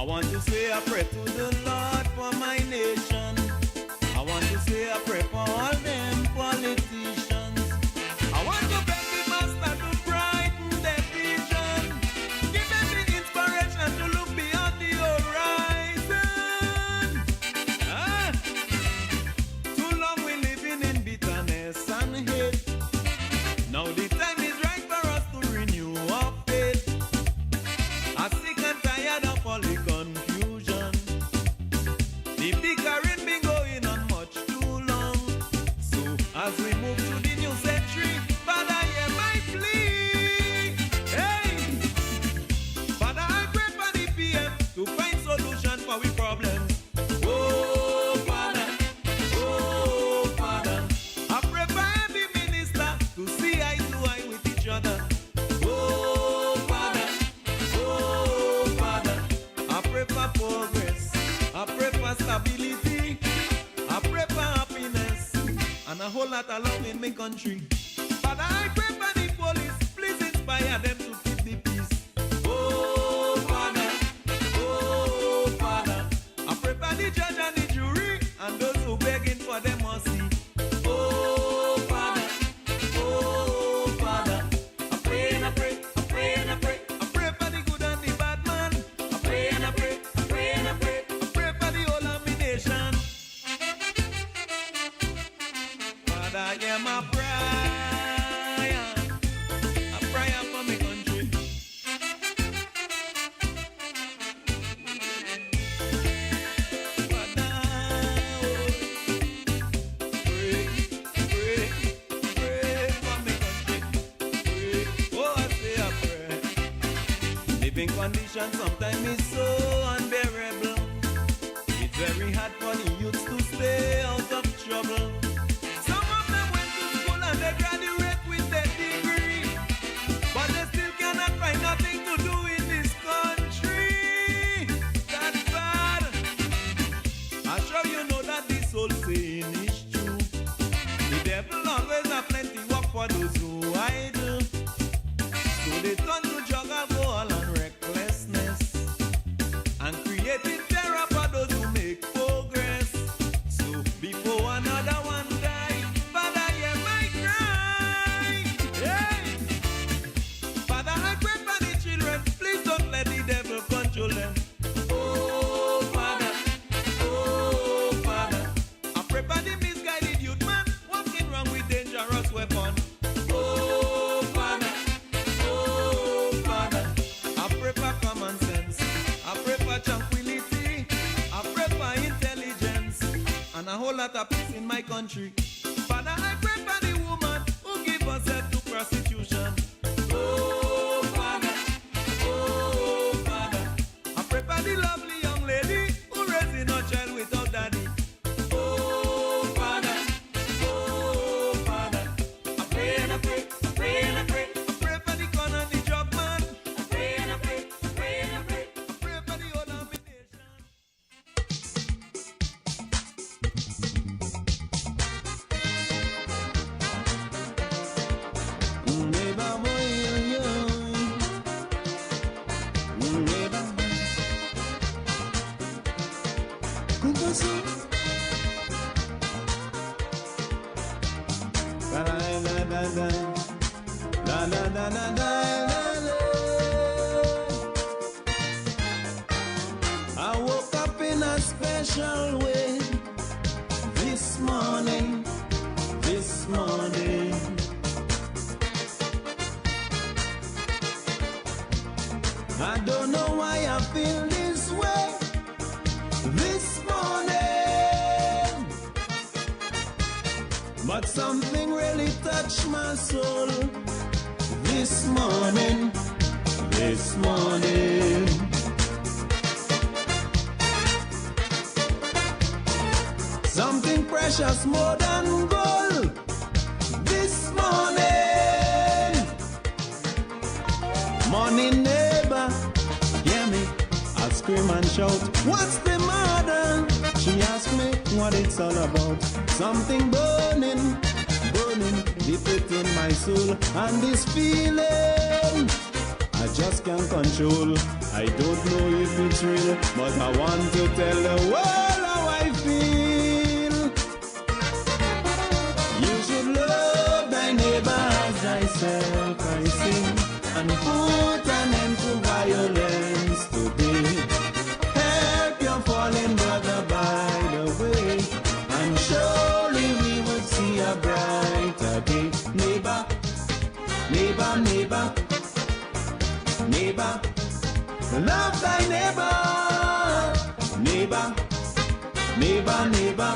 want to say a prayer to the Lord for my nation. I want to say a prayer for all them politicians. I want to beg the master to brighten their vision. Give them the inspiration to look beyond the horizon. Too long we living in bitterness and hate. Now the time is right for us to renew our faith. I'm sick and tired of all the confusion. The bickering been going on much too long. So as we move to the new century, Father, hear my plea. Hey, Father, I pray for the PM to find solution for we problems. Oh Father, I pray for every minister to see eye to eye with each other. Oh Father, I pray for progress, I pray for stability, I pray for happiness, and a whole lot of love in my country. Father, I pray for the police, please inspire them to keep the peace. Oh Father, I pray for the judge and the jury, and those who begging for them mercy. Oh Father, I pray and I pray, I pray and I pray, I pray for the good and the bad man. I pray and I pray, I pray and I pray, I pray for the whole of my nation. Father, hear my prayer, a prayer for my country. Father, pray for my country. Pray, oh I say a prayer. Living conditions sometimes is so unbearable. It's very hard for the youths to stay out of trouble. Some of them went to school and they graduate with their degree, but they still cannot find nothing to do in this country. That's bad. I'm sure you know that this old saying is true. The devil always have plenty work for those who idle. So they turn to drug, alcohol and recklessness, and creating terror for those who make progress. So before another one die, Father, hear my cry. Hey, Father, I pray for the children, please don't let the devil control them. Oh Father, I pray for the misguided youth man walking around with dangerous weapon. Oh Father, I pray for common sense, I pray for tranquility, I pray for intelligence, and a whole lot of peace in my country. Father, I pray for the woman who give herself to prostitution. Oh Father, I pray for the lovely young lady who raising her child without daddy. Oh Father, I pray and I pray, I pray and I pray, I pray for the con and the drug man. I pray and I pray, I pray and I pray, I pray for the whole of my nation. I woke up in a special way this morning. I don't know why I feel this way this morning, but something really touched my soul this morning. Something precious more than gold this morning. Morning neighbor, hear me, I scream and shout, what's the matter? She asked me what it's all about. Something burning deep within my soul, and this feeling I just can't control. I I don't know if it's real, but I want to tell the world how I feel. You should love thy neighbor as thyself, I sing, and put an end to violence today. Help your fallen brother by the way, and surely we would see a brighter day. Neighbor, neighbor, neighbor, neighbor, love thy neighbor. Neighbor, neighbor, neighbor,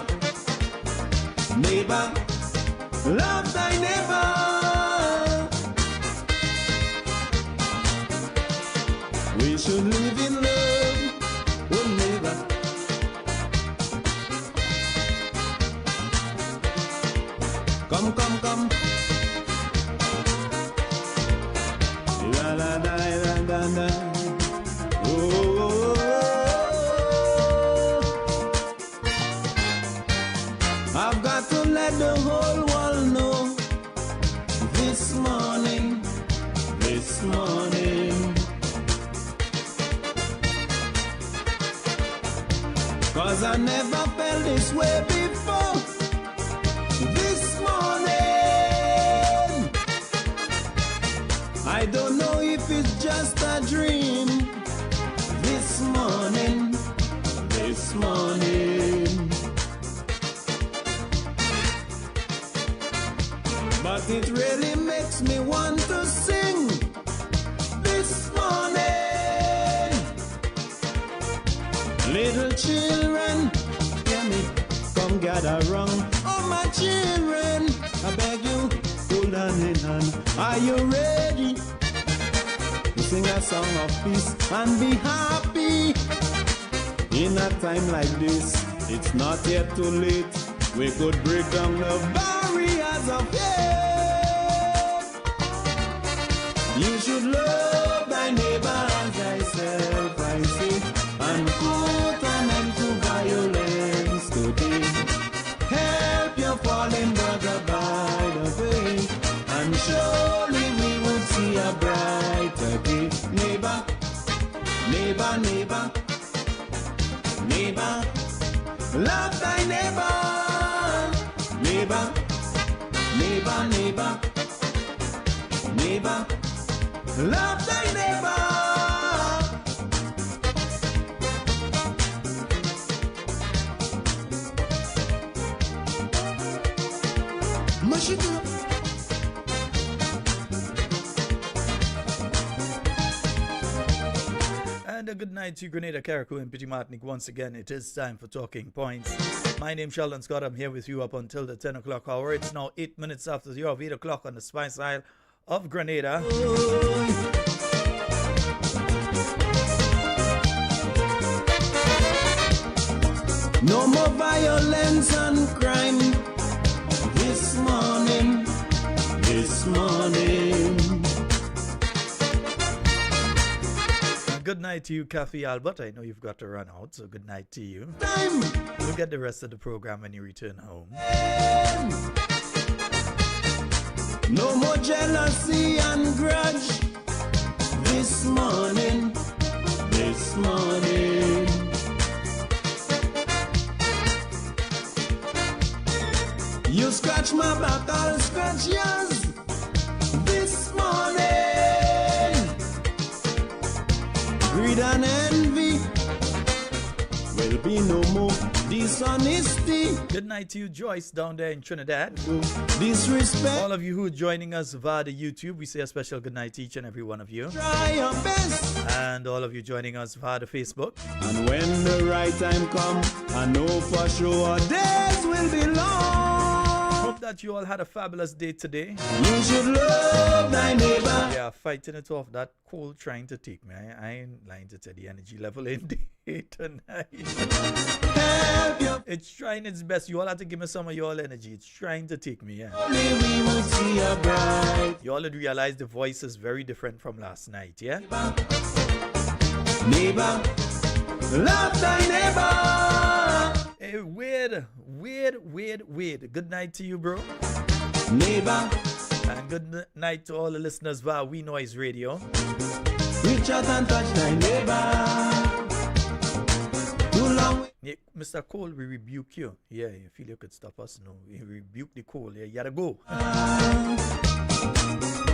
neighbor, love thy neighbor. We should live in love, oh neighbor. Come, come, come. La la la la la la. Oh, oh, oh, oh. I've got to let the whole world know this morning, this morning. 'Cause I never felt this way before. This morning, I don't know if it's just a dream. This morning, this morning, but it really makes me want to sing. This morning, little children, hear me, come gather round. Oh my children, I beg you, hold on in hand. Are you ready to sing a song of peace and be happy? In a time like this, it's not yet too late. We could break down the barriers of hate. You should love thy neighbor as thyself, I say, and put an end to violence today. Help your fallen brother by the way, and surely we will see a brighter day. Neighbor, neighbor, neighbor, neighbor, love thy neighbor. Neighbor, neighbor, neighbor, neighbor, love thy neighbor. Mush it up. And a good night to Grenada, Carriacou, and Petit Martinique. Once again, it is time for Talking Points. My name's Sheldon Scott. I'm here with you up until the 10 o'clock hour. It's now 8 minutes after the hour of 8 o'clock on the Spice Isle of Grenada. No more violence and crime this morning, this morning. Good night to you, Kathy Albert. I know you've got to run out, so good night to you. Time. We'll get the rest of the program when you return home. No more jealousy and grudge this morning, this morning. You scratch my back, I'll scratch yours this morning. Greed and envy will be no more. Dishonesty. Good night to you, Joyce, down there in Trinidad. Disrespect. All of you who are joining us via the YouTube, we say a special good night to each and every one of you. Try your best. And all of you joining us via the Facebook. And when the right time comes, I know for sure our days will be long. Hope that you all had a fabulous day today. You should love thy neighbor. Yeah, fighting it off. That cold trying to take me. I ain't lying to tell the energy level in day tonight. Help you. It's trying its best. You all have to give me some of your energy. It's trying to take me, yeah. Only we will see a bright. You all had realized the voice is very different from last night, yeah? Neighbor, love thy neighbor. Hey, Wade. Good night to you, bro. Neighbor. And good night to all the listeners via We Noise Radio. Reach out and touch thy neighbor. Too long. Yeah, Mr. Cole, we rebuke you. Yeah, you feel you could stop us? No, we rebuke the Cole. Yeah, you gotta go.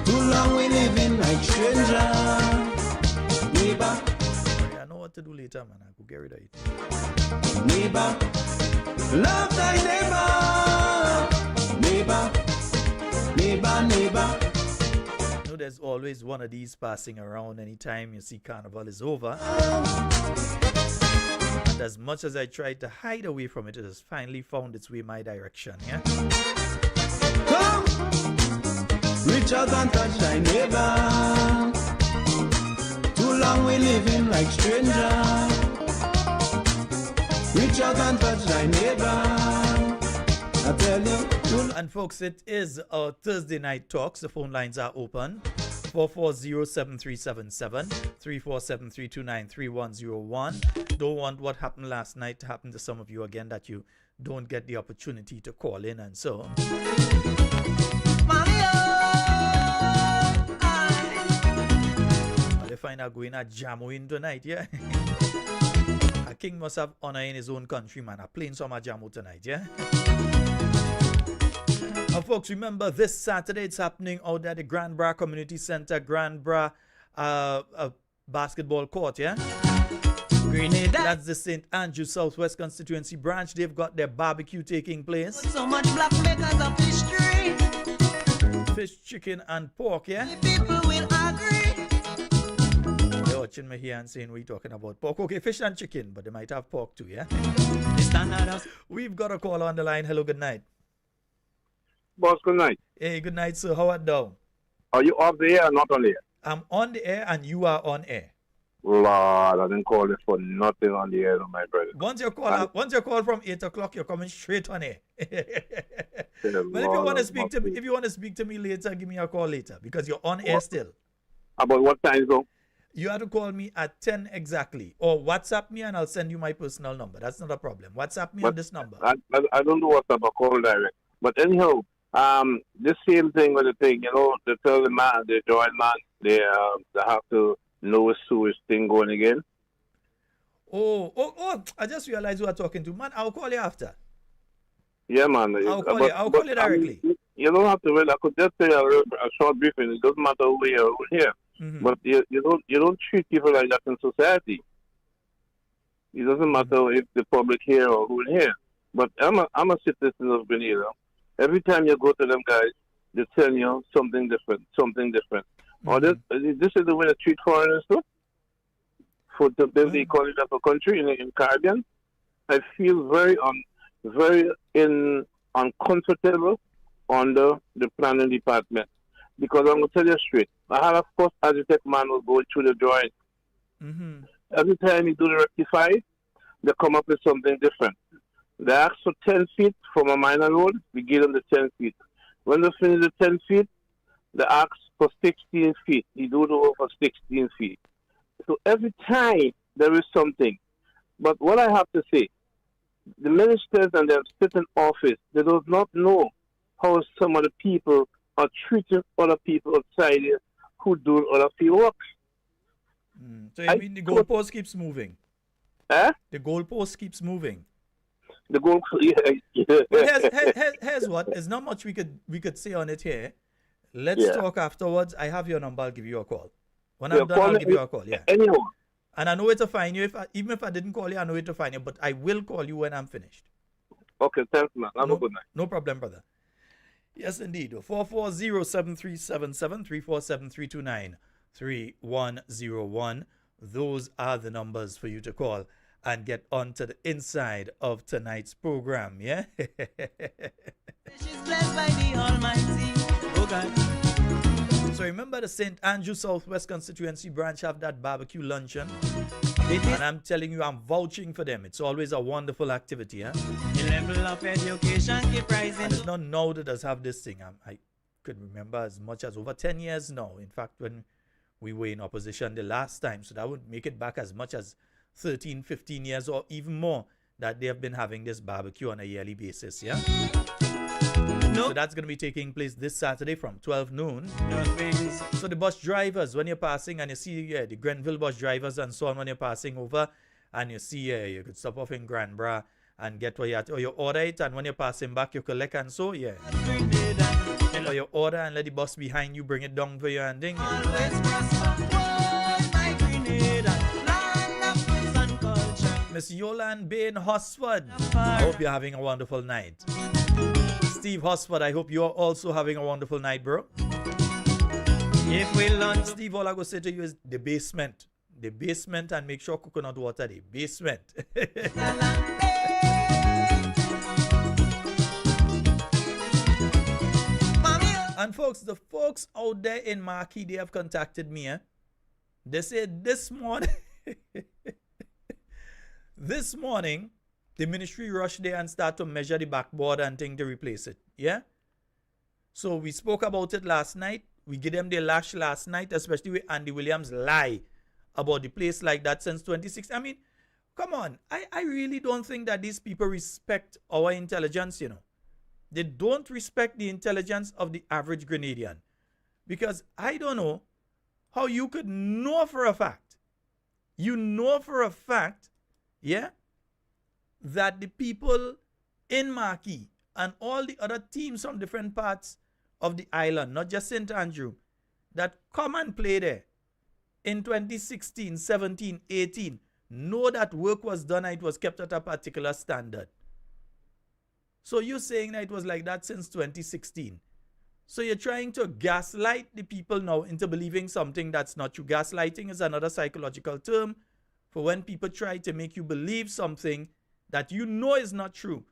Too long we living like stranger. Neighbor, I know what to do later, man. I go get rid of it. neighbor, love thy neighbor. Neighbor, neighbor, neighbor. You know, there's always one of these passing around anytime you see Carnival is over. And as much as I tried to hide away from it, it has finally found its way my direction, yeah? Come, reach out and touch thy neighbor. Too long we living like stranger. Reach out and touch thy neighbor. I tell you. And folks, it is our Thursday night talks. The phone lines are open. 440-7377, 347-329-3101. Don't want what happened last night to happen to some of you again, that you don't get the opportunity to call in and so on. Well, they find out going at Jamoin tonight, yeah? A king must have honor in his own country, man. A playing some Jamo tonight, yeah? Folks, remember this Saturday it's happening out at the Grand Bra Community Center, Grand Bra basketball court, yeah? Grenada. That's the St. Andrew Southwest Constituency branch. They've got their barbecue taking place. So much black makers of history. Fish, chicken, and pork, yeah? People will agree. They're watching me here and saying we're talking about pork. Okay, fish and chicken, but they might have pork too, yeah? The standard of We've got a call on the line. Hello, good night. Boss, good night. Hey, good night, sir. How are you? Are you off the air or not on the air? I'm on the air and you are on air. Lord, I didn't call this for nothing on the air, my brother. Once you call from 8 o'clock, you're coming straight on air. But if you want to speak to me, later, give me a call later because you're on air still. About what time though? You have to call me at 10 exactly, or WhatsApp me and I'll send you my personal number. That's not a problem. WhatsApp me on this number. I don't do WhatsApp. I call direct. But anyhow, this same thing with the thing, you know, they tell the man, the joint man, they have to know a sewage thing going again. Oh, I just realized who I'm talking to. Man, I'll call you after. Yeah, man. I'll call you directly. You don't have to wait. I could just say a short briefing. It doesn't matter who here or who here. Mm-hmm. But you don't treat people like that in society. It doesn't matter if the public here or who here. But I'm a citizen of Grenada. Every time you go to them guys, they tell you something different. Mm-hmm. Or this is the way they treat foreigners too. For the the economy of a country in Caribbean, I feel very uncomfortable under the planning department. Because I'm going to tell you straight, I had a first architect man who go through the drawing. Mm-hmm. Every time he do the rectify, they come up with something different. They ask for 10 feet from a minor road, we give them the 10 feet. When they finish the 10 feet, they ask for 16 feet. He do the work for 16 feet. So every time there is something. But what I have to say, the ministers and them sit in office, they do not know how some of the people are treating other people outside here who do other field work. So you mean the goalpost keeps moving? Eh? The goalpost keeps moving. The goal, yeah. Well, here's what. There's not much we could say on it here. Let's talk afterwards. I have your number. I'll give you a call. When I'm done, I'll give you a call. Yeah. Anyhow. And I know where to find you. Even if I didn't call you, I know where to find you. But I will call you when I'm finished. Okay, thanks, man. Have a good night. No problem, brother. Yes, indeed. 440-7377, 347-329-3101. Those are the numbers for you to call and get on to the inside of tonight's program, yeah? she's blessed by the Almighty. Oh God. So remember the St. Andrew Southwest Constituency branch have that barbecue luncheon? And I'm telling you, I'm vouching for them. It's always a wonderful activity, huh? The level of education keep rising. And it's not now that does have this thing. I could remember as much as over 10 years now. In fact, when we were in opposition the last time, so that would make it back as much as 13, 15 years or even more that they have been having this barbecue on a yearly basis, yeah? So that's going to be taking place this Saturday from 12 noon. wings. So the bus drivers, when you're passing and you see the Grenville bus drivers and so on, when you're passing over and you see you could stop off in Granbra and get what you at, or you order it, and when you're passing back you collect and so or you order and let the bus behind you bring it down for you and ding. Always prosper. Oh, my Grenada, land of peace and culture. Miss Yolande Bain Hosford, I hope you're having a wonderful night. Steve Hosford, I hope you're also having a wonderful night, bro. If we learn to Steve, all I go say to you is the basement. The basement, and make sure coconut water the basement. And folks, the folks out there in Marquee, they have contacted me. They said this morning, this morning, the ministry rushed there and start to measure the backboard and thing to replace it. Yeah? So we spoke about it last night. We gave them the lash last night, especially with Andy Williams' lie about the place like that since 26. I mean, come on. I really don't think that these people respect our intelligence, you know. They don't respect the intelligence of the average Grenadian. Because I don't know how you could know for a fact, you know for a fact, yeah, that the people in Marquee and all the other teams from different parts of the island, not just St. Andrew, that come and play there in 2016, 17, 18, know that work was done and it was kept at a particular standard. So you're saying that it was like that since 2016. So you're trying to gaslight the people now into believing something that's not true. Gaslighting is another psychological term for when people try to make you believe something that you know is not true,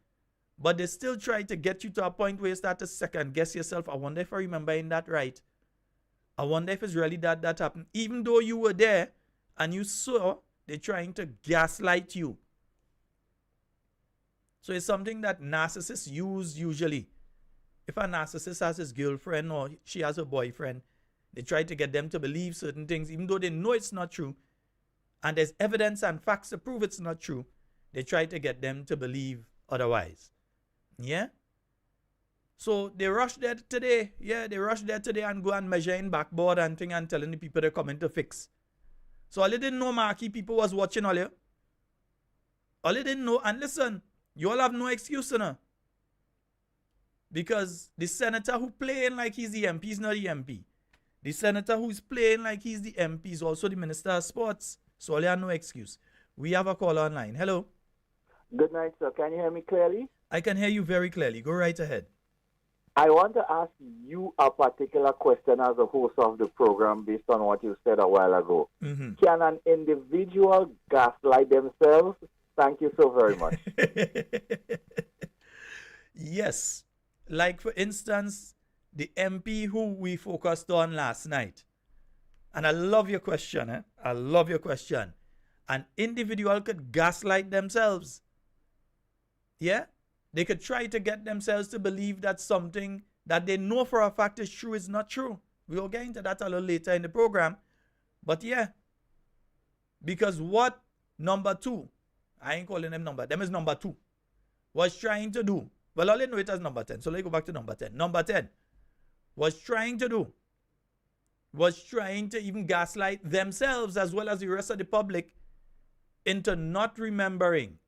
but they still try to get you to a point where you start to second guess yourself. I wonder if I remembering that right. I wonder if it's really that happened. Even though you were there and you saw, they're trying to gaslight you. So it's something that narcissists use usually. If a narcissist has his girlfriend or she has a boyfriend, they try to get them to believe certain things, even though they know it's not true. And there's evidence and facts to prove it's not true. They try to get them to believe otherwise. Yeah? So they rushed there today. Yeah, they rushed there today and go and measure in backboard and thing and telling the people they're coming to fix. So all they didn't know Marquee people was watching all you. All they didn't know, and listen, you all have no excuse, you know. Because the senator who playing like he's the MP is not the MP. The senator who's playing like he's the MP is also the Minister of Sports. So all you have no excuse. We have a call online. Hello. Good night, sir. Can you hear me clearly? I can hear you very clearly. Go right ahead. I want to ask you a particular question as a host of the program based on what you said a while ago. Mm-hmm. Can an individual gaslight themselves? Thank you so very much. Yes. Like, for instance, the MP who we focused on last night. And I love your question. Eh? I love your question. An individual could gaslight themselves. Yeah? They could try to get themselves to believe that something that they know for a fact is true is not true. We'll get into that a little later in the program. But yeah. Because what number 2, I ain't calling them number, them is number 2, was trying to do. Well, all I know it as number 10. So let's go back to number 10. Number 10 was trying to do, was trying to even gaslight themselves as well as the rest of the public into not remembering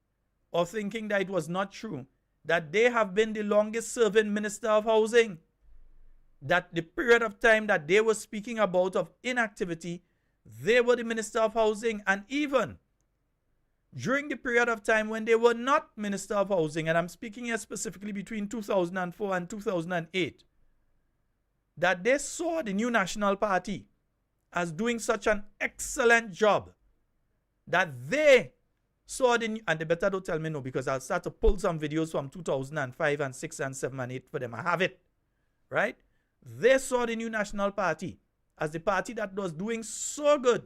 or thinking that it was not true, that they have been the longest serving Minister of Housing, that the period of time that they were speaking about of inactivity, they were the Minister of Housing, and even during the period of time when they were not Minister of Housing, and I'm speaking here specifically between 2004 and 2008, that they saw the New National Party as doing such an excellent job that they saw the, and they better don't tell me no, because I'll start to pull some videos from 2005 and 6 and 7 and 8 for them. I have it, right? They saw the New National Party as the party that was doing so good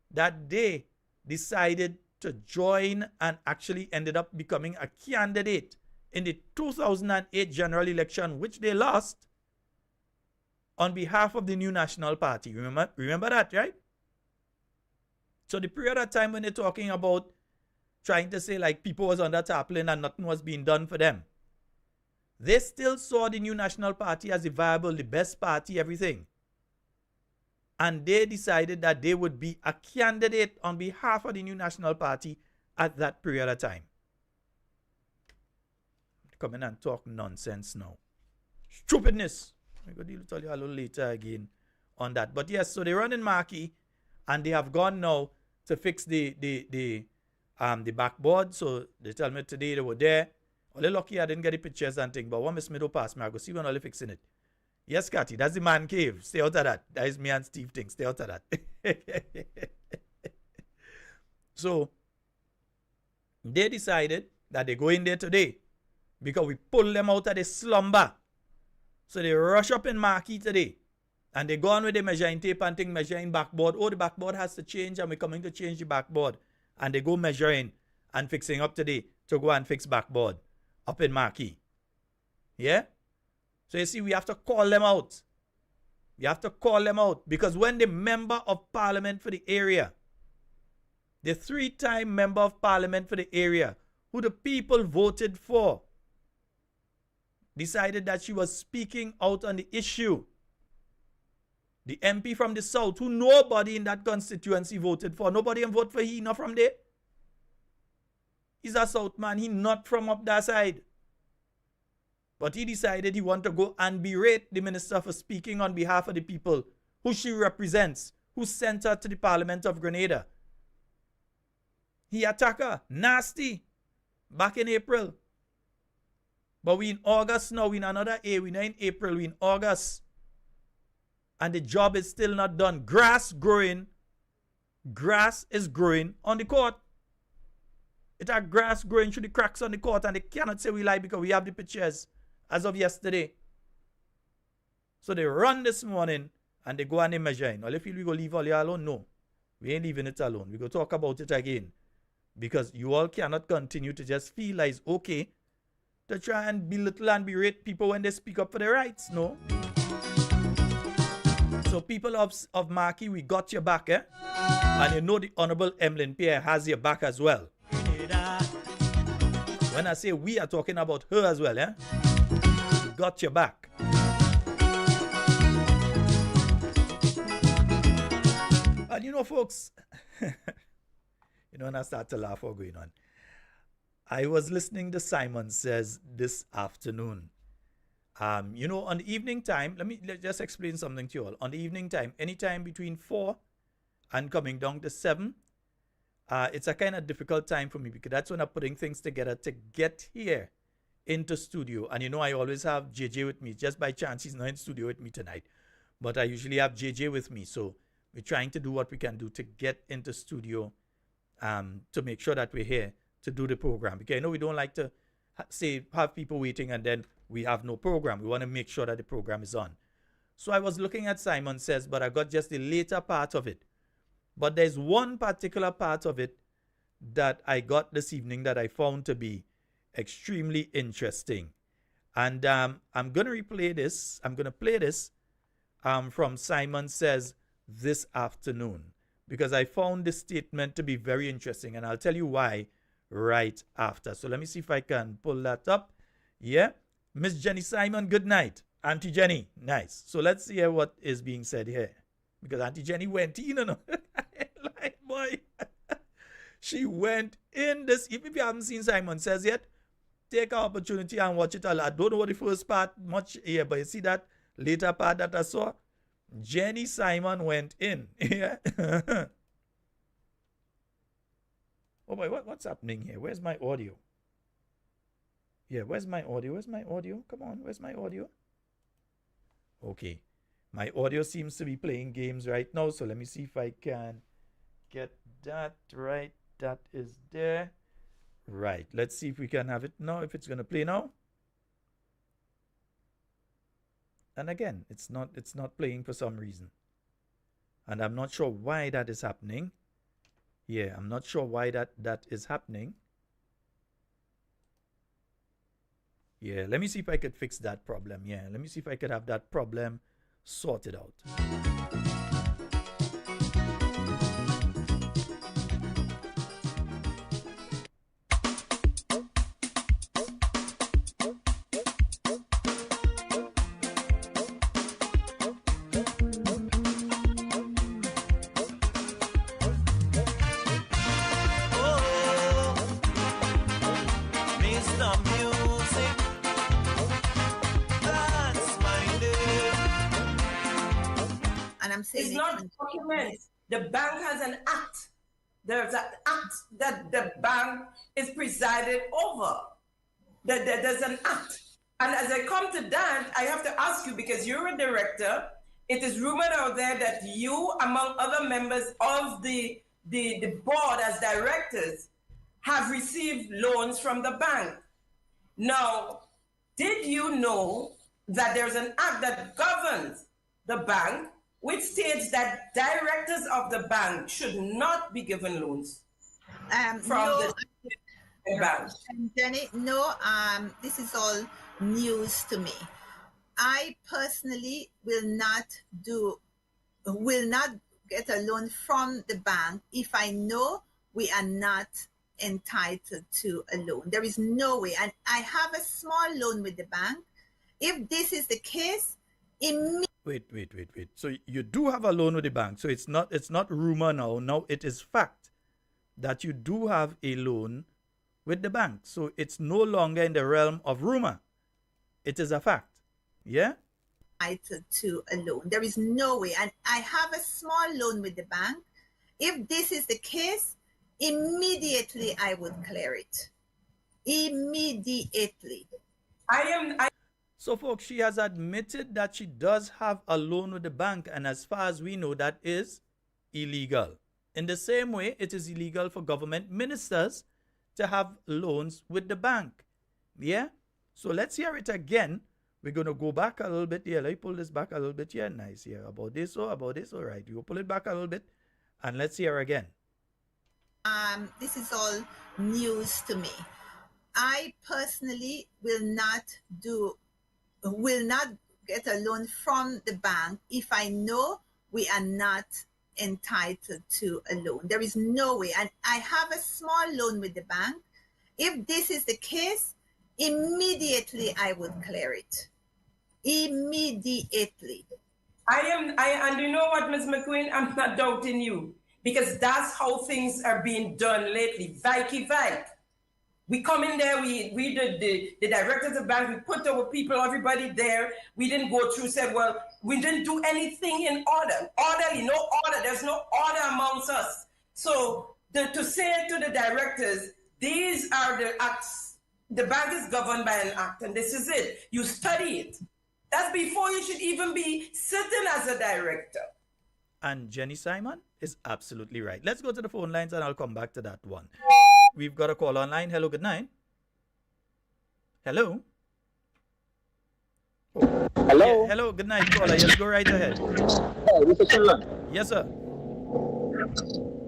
that they decided to join and actually ended up becoming a candidate in the 2008 general election, which they lost on behalf of the New National Party. Remember that, right? So the period of time when they're talking about trying to say like people was under tarpaulin and nothing was being done for them, They still saw the New National Party as the viable, the best party, everything. And they decided that they would be a candidate on behalf of the New National Party at that period of time. Come in and talk nonsense now. Stupidness. I'm going to tell you a little later again on that. But yes, so they run in Marquee, and they have gone now to fix the backboard. So they tell me today they were there. Only lucky I didn't get the pictures and things, but one Miss Middle pass me, I go see when only fixing it. Yes, Cathy, that's the man cave. Stay out of that. That is me and Steve thing. Stay out of that. So they decided that they go in there today because we pull them out of the slumber. So they rush up in Marquee today. And they go on with the measuring tape and thing, measuring backboard. Oh, the backboard has to change and we're coming to change the backboard. And they go measuring and fixing up today to go and fix backboard up in Marquee. Yeah? So you see, we have to call them out. We have to call them out. Because when the member of parliament for the area, the 3-time member of parliament for the area, who the people voted for, decided that she was speaking out on the issue, the MP from the south, who nobody in that constituency voted for, nobody can vote for he, not from there. He's a south man, he not from up that side. But he decided he want to go and berate the minister for speaking on behalf of the people who she represents, who sent her to the Parliament of Grenada. He attacked her, nasty, back in April. But we in August now, we in another A, we not in April, we in August. And the job is still not done. Grass is growing on the court. It has grass growing through the cracks on the court, and they cannot say we lie because we have the pictures as of yesterday. So they run this morning and they go and they measure. Now, if we go leave all you alone, no. We ain't leaving it alone. We go talk about it again. Because you all cannot continue to just feel like it's okay to try and belittle and berate people when they speak up for their rights. No. So people of Marquee, we got your back, eh? And you know the Honorable Emlyn Pierre has your back as well. When I say we are talking about her as well, eh? We got your back. And you know, folks, you know, when I start to laugh what's going on. I was listening to Simon Says this afternoon. You know, on the evening time, let's just explain something to you all. On the evening time, anytime between 4 and coming down to 7, it's a kind of difficult time for me because that's when I'm putting things together to get here into studio. And you know, I always have JJ with me. Just by chance, he's not in studio with me tonight. But I usually have JJ with me. So we're trying to do what we can do to get into studio to make sure that we're here to do the program. Because I know we don't like to have people waiting and then we have no program. We want to make sure that the program is on. So I was looking at Simon Says, but I got just the later part of it. But there's one particular part of it that I got this evening that I found to be extremely interesting. And I'm going to replay this. I'm going to play this from Simon Says this afternoon because I found this statement to be very interesting. And I'll tell you why right after. So let me see if I can pull that up. Yeah. Miss Jenny Simon, good night. Auntie Jenny, nice. So let's hear what is being said here. Because Auntie Jenny went in, you know. Like, boy. She went in this. If you haven't seen Simon Says yet, take an opportunity and watch it all. I don't know what the first part much here, but you see that later part that I saw? Jenny Simon went in. Yeah. Oh boy, what's happening here? Where's my audio? Yeah, where's my audio? Where's my audio? Come on, where's my audio? Okay. My audio seems to be playing games right now, so let me see if I can get that right. That is there. Right. Let's see if we can have it now, if it's going to play now. And again, it's not playing for some reason. And I'm not sure why that is happening. Yeah, I'm not sure why that is happening. Yeah, let me see if I could fix that problem. Yeah, let me see if I could have that problem sorted out. It's not documents. The bank has an act. There's an act that the bank is presided over. There's an act. And as I come to that, I have to ask you, because you're a director, it is rumored out there that you, among other members of the board as directors, have received loans from the bank. Now, did you know that there's an act that governs the bank which states that directors of the bank should not be given loans from No, the bank? Jenny, no, this is all news to me. I personally will not get a loan from the bank if I know we are not entitled to a loan. There is no way. And I have a small loan with the bank. If this is the case, Wait. So you do have a loan with the bank. So it's not rumor now. Now it is fact that you do have a loan with the bank. So it's no longer in the realm of rumor. It is a fact. Yeah? entitled to a loan. There is no way. And I have a small loan with the bank. If this is the case, immediately I would clear it. Immediately. So, folks, she has admitted that she does have a loan with the bank, and as far as we know, that is illegal. In the same way, it is illegal for government ministers to have loans with the bank. Yeah? So let's hear it again. We're going to go back a little bit here. Let me pull this back a little bit here. Nice here. About this. All right. You pull it back a little bit, and let's hear again. This is all news to me. I personally will not get a loan from the bank if I know we are not entitled to a loan. There is no way. And I have a small loan with the bank. If this is the case, immediately I would clear it. Immediately. And you know what, Ms. McQueen? I'm not doubting you, because that's how things are being done lately. Vike. We come in there, we the directors of the bank, we put our people, everybody there. We didn't go through, said, well, we didn't do anything in order. Orderly, no order. There's no order amongst us. So to say to the directors, these are the acts. The bank is governed by an act, and this is it. You study it. That's before you should even be sitting as a director. And Jenny Simon is absolutely right. Let's go to the phone lines, and I'll come back to that one. We've got a call online. Hello, good night. Hello. Oh. Hello. Yeah, hello, good night, caller. Yes, go right ahead. Hey, this is Sheldon. Yes, sir.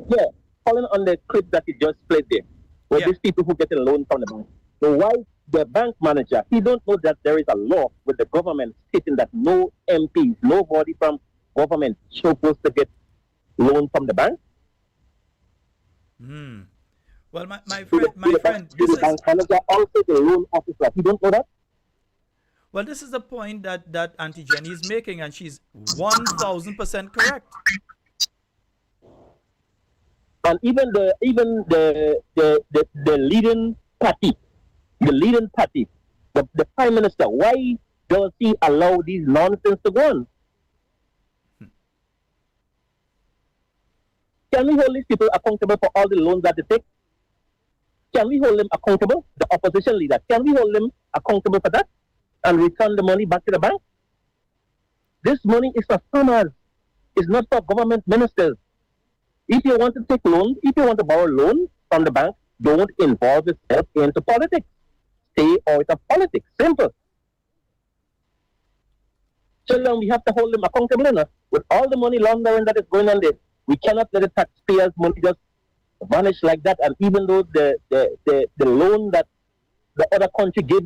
Yeah, following on the clip that you just played there, with these people who get a loan from the bank. So why the bank manager, he don't know that there is a law with the government stating that no MPs, nobody from government is supposed to get loan from the bank? Well, my friend, this is, bank manager, also the loan officer, he don't know that? Well, this is the point that Auntie Jenny is making, and she's 1,000% correct. And even the leading party, the prime minister, why does he allow these nonsense to go on? Can we hold these people accountable for all the loans that they take? Can we hold them accountable, the opposition leader? Can we hold them accountable for that and return the money back to the bank? This money is for farmers. It's not for government ministers. If you want to take loans, if you want to borrow loans from the bank, don't involve yourself into politics. Stay out of politics. Simple. So long we have to hold them accountable enough. With all the money laundering that is going on there, we cannot let the taxpayers' money just vanish like that. And even though the loan that the other country gave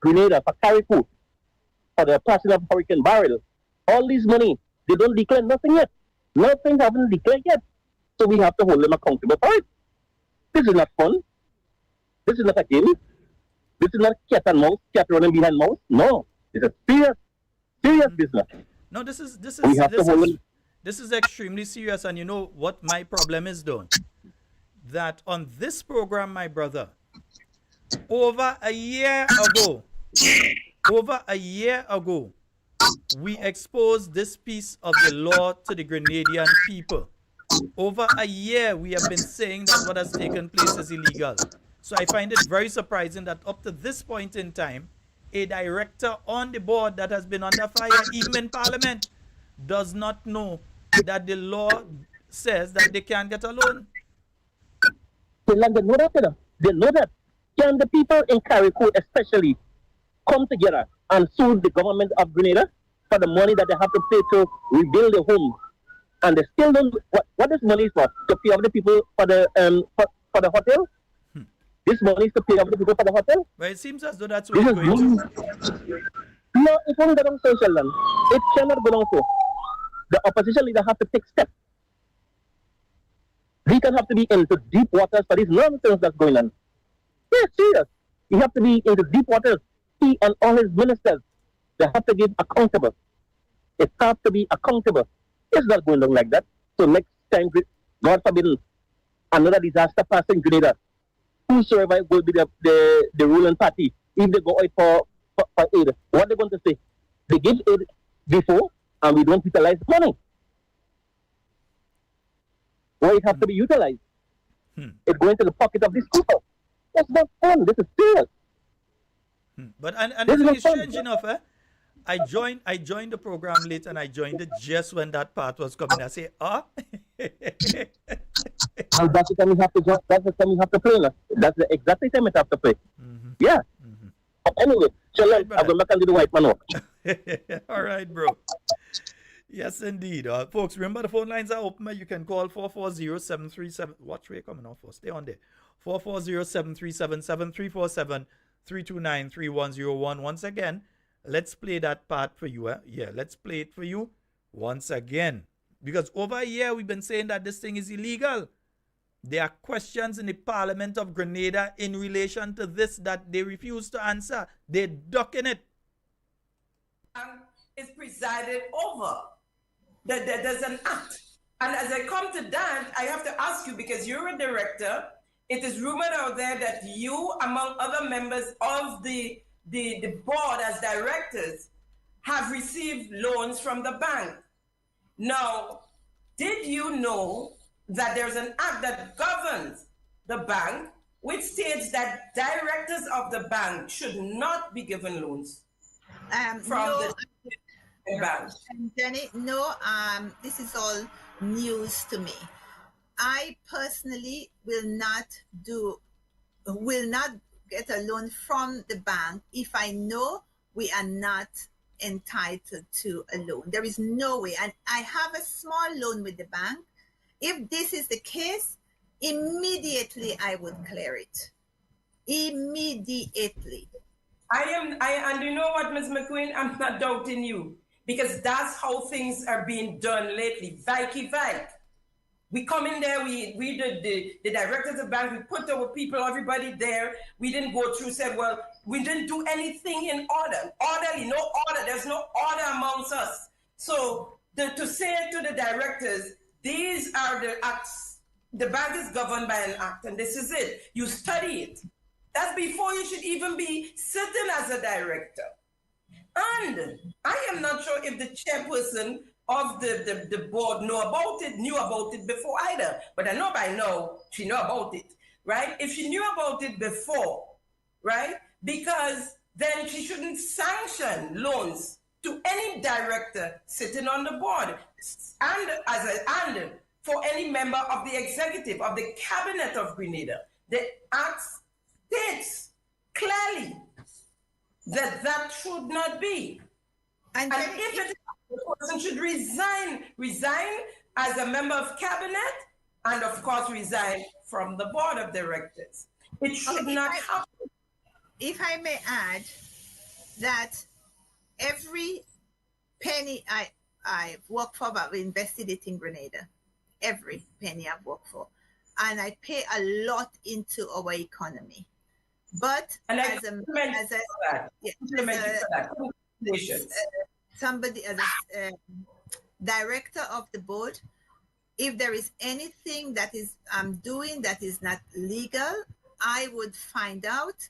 Grenada for Carriacou, for the passing of Hurricane Barrel, all this money, they don't declare nothing yet. Nothing haven't declared yet. So we have to hold them accountable for it. This is not fun. This is not a game. This is not cat and mouse, cat running behind mouse. No. It's a serious business. No, this is extremely serious. And you know what my problem is, though? That on this program, my brother, over a year ago, we expose this piece of the law to the Grenadian people. Over a year, we have been saying that what has taken place is illegal. So I find it very surprising that up to this point in time, a director on the board that has been under fire, even in Parliament, does not know that the law says that they can't get a loan. They know that, you know. They know that. Can the people in Carriacou especially come together and sue the government of Grenada for the money that they have to pay to rebuild the home? And they still don't. What this money is for? To pay off the people for the hotel? This money is to pay off the people for the hotel? But it seems as though that's what it's going to. No, it won't go down so, Sheldon. It cannot go down so. The opposition leader have to take steps. He can have to be into deep waters for this nonsense that's going on. Yeah, serious. He have to be into deep waters. He and all his ministers, they have to give accountable. It has to be accountable. It's not going on like that. So next time, God forbid, another disaster pass in Grenada, whosoever will be the ruling party, if they go out for aid, what they're going to say? They give aid before and we don't utilize money. Well, it has to be utilized. It's going to the pocket of these people. That's not fun. This is serious. But and it's strange enough, I joined the program late and I joined it just when that part was coming. I say, Well, that's the time you have to that's the time you have to play. That's the exact time you have to play. Yeah. But anyway, Sheldon, I'm going back and do the white man walk. All right, bro. Yes, indeed. Folks, remember the phone lines are open. You can call 440-737. Watch where you're coming off for. Stay on there. 440-737-7347-329-3101. Once again, let's play that part for you. Yeah, let's play it for you once again. Because over a year, we've been saying that this thing is illegal. There are questions in the Parliament of Grenada in relation to this that they refuse to answer. They're ducking it. Is presided over. There's an act. And as I come to that, I have to ask you, because you're a director, it is rumored out there that you, among other members of the board as directors, have received loans from the bank. Now, did you know that there's an act that governs the bank, which states that directors of the bank should not be given loans from the bank? Jenny, no, this is all news to me. I personally will not get a loan from the bank if I know we are not entitled to a loan. There is no way. And I have a small loan with the bank. If this is the case, immediately I would clear it. Immediately. And you know what, Ms. McQueen? I'm not doubting you, because that's how things are being done lately. Vike. We come in there, we the directors of the bank, we put our people, everybody there. We didn't go through, said, well, we didn't do anything in order. Orderly, no order. There's no order amongst us. So to say to the directors, these are the acts. The bank is governed by an act, and this is it. You study it. That's before you should even be sitting as a director. And I am not sure if the chairperson of the board knew about it before either. But I know by now she knew about it, right? If she knew about it before, right? Because then she shouldn't sanction loans to any director sitting on the board and for any member of the executive, of the cabinet of Grenada. The act states clearly that should not be. And if it is, the person should resign as a member of cabinet, and of course resign from the board of directors. It should not happen. If I may add that every penny I work for, but we invested it in Grenada. Every penny I've worked for. And I pay a lot into our economy. But somebody, as a director of the board, if there is anything that is I'm doing that is not legal, I would find out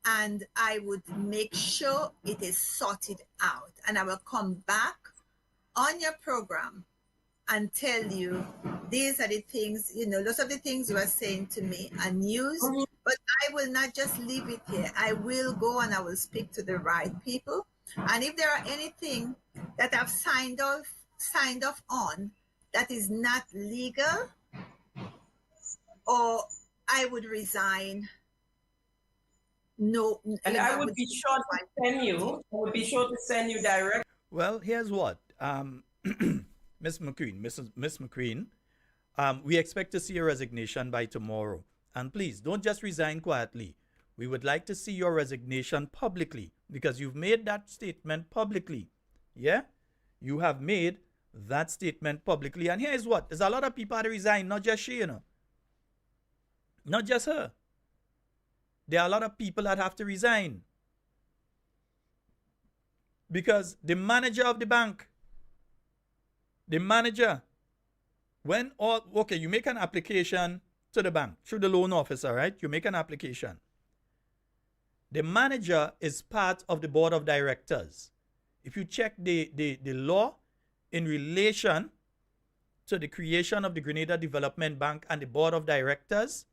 and I would make sure it is sorted out. And I will come back on your program and tell you these are the things, lots of the things you are saying to me are news, but I will not just leave it here. I will go and I will speak to the right people. And if there are anything that I've signed off on that is not legal, or I would resign. No, And I would be sure to send you. I would be sure to send you direct. Well, here's what, Miss McQueen, Miss McQueen, we expect to see your resignation by tomorrow. And please, don't just resign quietly. We would like to see your resignation publicly, because you've made that statement publicly. Yeah? You have made that statement publicly. And here's what, there's a lot of people that resign, not just she, Not just her. There are a lot of people that have to resign. Because the manager of the bank, you make an application to the bank through the loan officer, right? You make an application. The manager is part of the board of directors. If you check the law in relation to the creation of the Grenada Development Bank and the board of directors,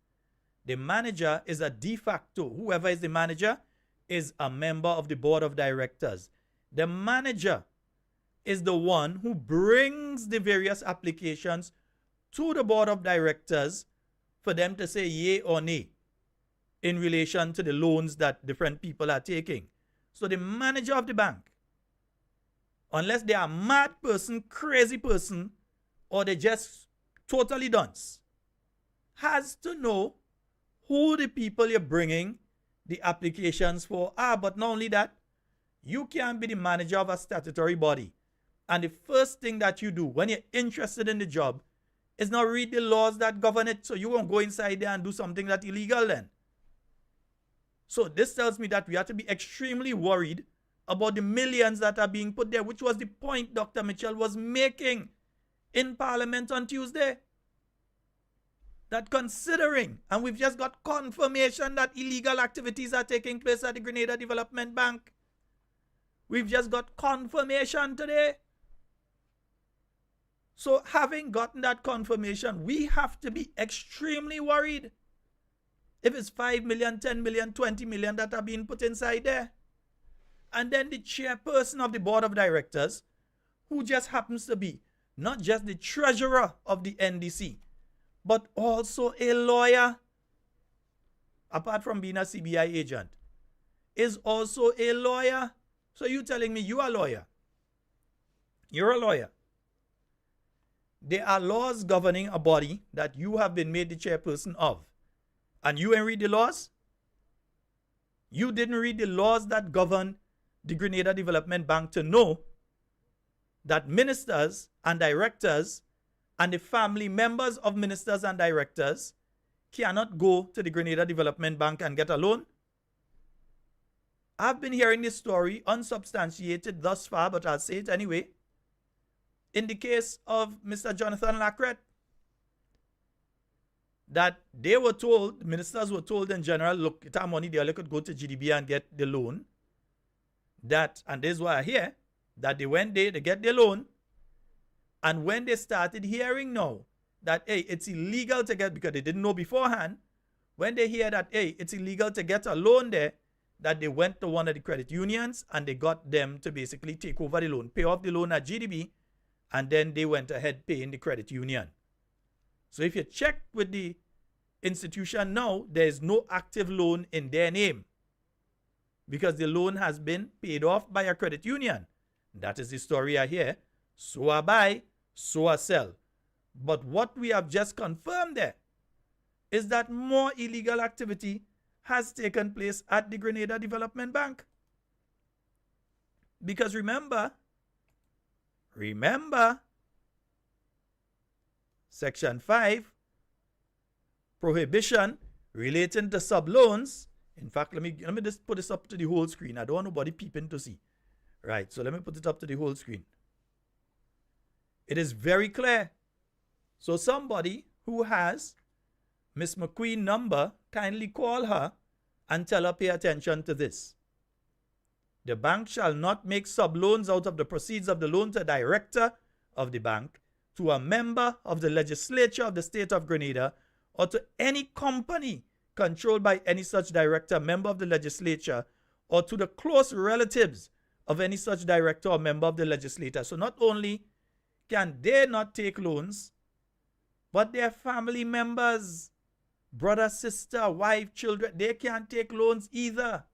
the manager is a de facto. Whoever is the manager is a member of the board of directors. The manager is the one who brings the various applications to the board of directors for them to say yay or nay in relation to the loans that different people are taking. So the manager of the bank, unless they are a mad person, crazy person, or they just totally dunce, has to know who the people you're bringing the applications for are. But not only that, you can't be the manager of a statutory body. And the first thing that you do when you're interested in the job is not read the laws that govern it, so you won't go inside there and do something that's illegal then. So this tells me that we have to be extremely worried about the millions that are being put there, which was the point Dr. Mitchell was making in Parliament on Tuesday. That considering, and we've just got confirmation that illegal activities are taking place at the Grenada Development Bank. We've just got confirmation today. So having gotten that confirmation, we have to be extremely worried if it's 5 million, 10 million, 20 million that are being put inside there. And then the chairperson of the board of directors, who just happens to be not just the treasurer of the NDC, but also a lawyer, apart from being a CBI agent, is also a lawyer. So you telling me you are a lawyer? You're a lawyer. There are laws governing a body that you have been made the chairperson of. And you ain't read the laws? You didn't read the laws that govern the Grenada Development Bank to know that ministers and directors and the family members of ministers and directors cannot go to the Grenada Development Bank and get a loan? I've been hearing this story unsubstantiated thus far, but I'll say it anyway. In the case of Mr. Jonathan Lacret, that they were told, ministers were told in general, look, it's our money there, you could go to GDB and get the loan. That, and this is why I hear, that they went there, they get their loan, and when they started hearing now that, hey, it's illegal to get, because they didn't know beforehand, when they hear that, hey, it's illegal to get a loan there, that they went to one of the credit unions and they got them to basically take over the loan, pay off the loan at GDB, and then they went ahead paying the credit union. So if you check with the institution now, there is no active loan in their name because the loan has been paid off by a credit union. That is the story I hear. So I buy, so I sell. But what we have just confirmed there is that more illegal activity has taken place at the Grenada Development Bank. Because remember, Section 5, prohibition relating to sub-loans. In fact, let me just put this up to the whole screen. I don't want nobody peeping to see. Right, so let me put it up to the whole screen. It is very clear. So somebody who has Miss McQueen's number, kindly call her and tell her pay attention to this. The bank shall not make sub-loans out of the proceeds of the loan to a director of the bank, to a member of the legislature of the state of Grenada, or to any company controlled by any such director, member of the legislature, or to the close relatives of any such director or member of the legislature. So not only can they not take loans, but their family members, brother, sister, wife, children, they can't take loans either.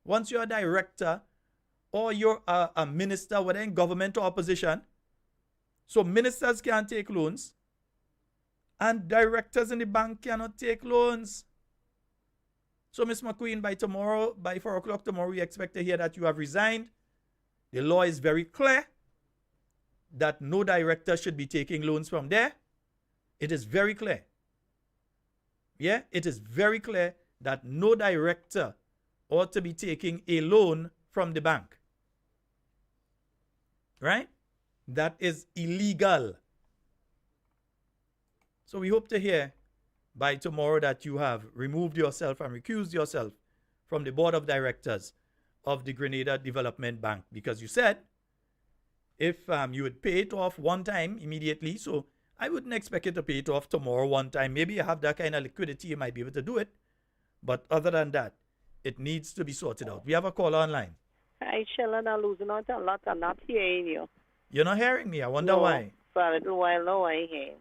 Once you're a director or you're a minister, whether in government or opposition, so ministers can't take loans, and directors in the bank cannot take loans. So, Ms. McQueen, by 4 o'clock tomorrow, we expect to hear that you have resigned. The law is very clear that no director should be taking loans from there. It is very clear. Yeah, it is very clear that no director ought to be taking a loan from the bank. Right? That is illegal. So we hope to hear by tomorrow that you have removed yourself and recused yourself from the board of directors of the Grenada Development Bank, because you said if you would pay it off one time immediately, so I wouldn't expect you to pay it off tomorrow one time. Maybe you have that kind of liquidity, you might be able to do it. But other than that, it needs to be sorted out. We have a call online. Hi, Sheldon. I'm losing out a lot. I'm not hearing you. You're not hearing me. I wonder why. For a little while now, I hear.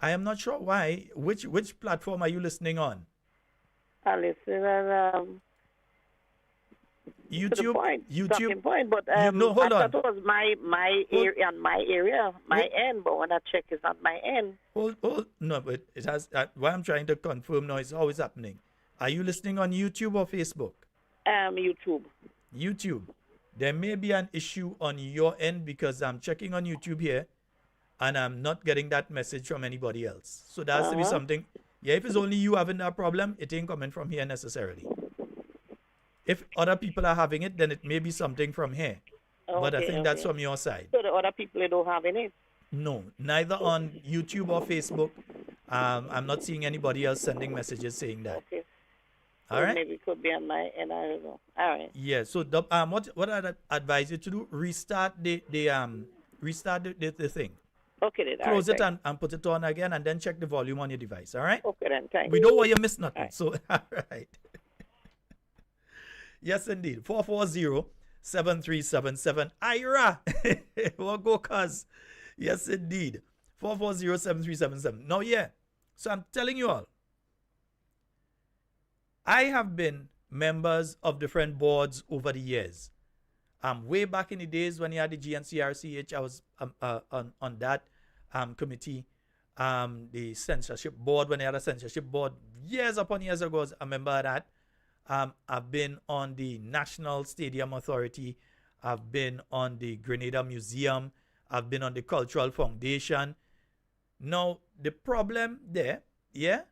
I am not sure why. Which platform are you listening on? I listen on YouTube. To the point, YouTube. Talking point, but no, hold I on. thought it was my area, my end. But when I check, it's not my end. Hold. No, but it has. What I'm trying to confirm now is always happening. Are you listening on YouTube or Facebook? YouTube. YouTube. There may be an issue on your end because I'm checking on YouTube here, and I'm not getting that message from anybody else. So there has to be something. Yeah, if it's only you having that problem, it ain't coming from here necessarily. If other people are having it, then it may be something from here. Okay, but I think that's from your side. So the other people they don't have it? No, neither on YouTube or Facebook. I'm not seeing anybody else sending messages saying that. Okay. All right. Maybe it could be on my end. I don't know. All right. Yeah. So what I'd advise you to do, restart the thing. Okay then. Close it and put it on again, and then check the volume on your device. All right. Okay then. Thank we you. don't want you to miss nothing. Right. So all right. Yes, indeed. 440-7377. Ira. What go cuz? Yes, indeed. 440-7377. Now, yeah. So I'm telling you all. I have been members of different boards over the years. Way back in the days when you had the GNCRCH, I was on that committee. The censorship board, when they had a censorship board years upon years ago, I was a member of that. I've been on the National Stadium Authority. I've been on the Grenada Museum. I've been on the Cultural Foundation. Now, the problem there, the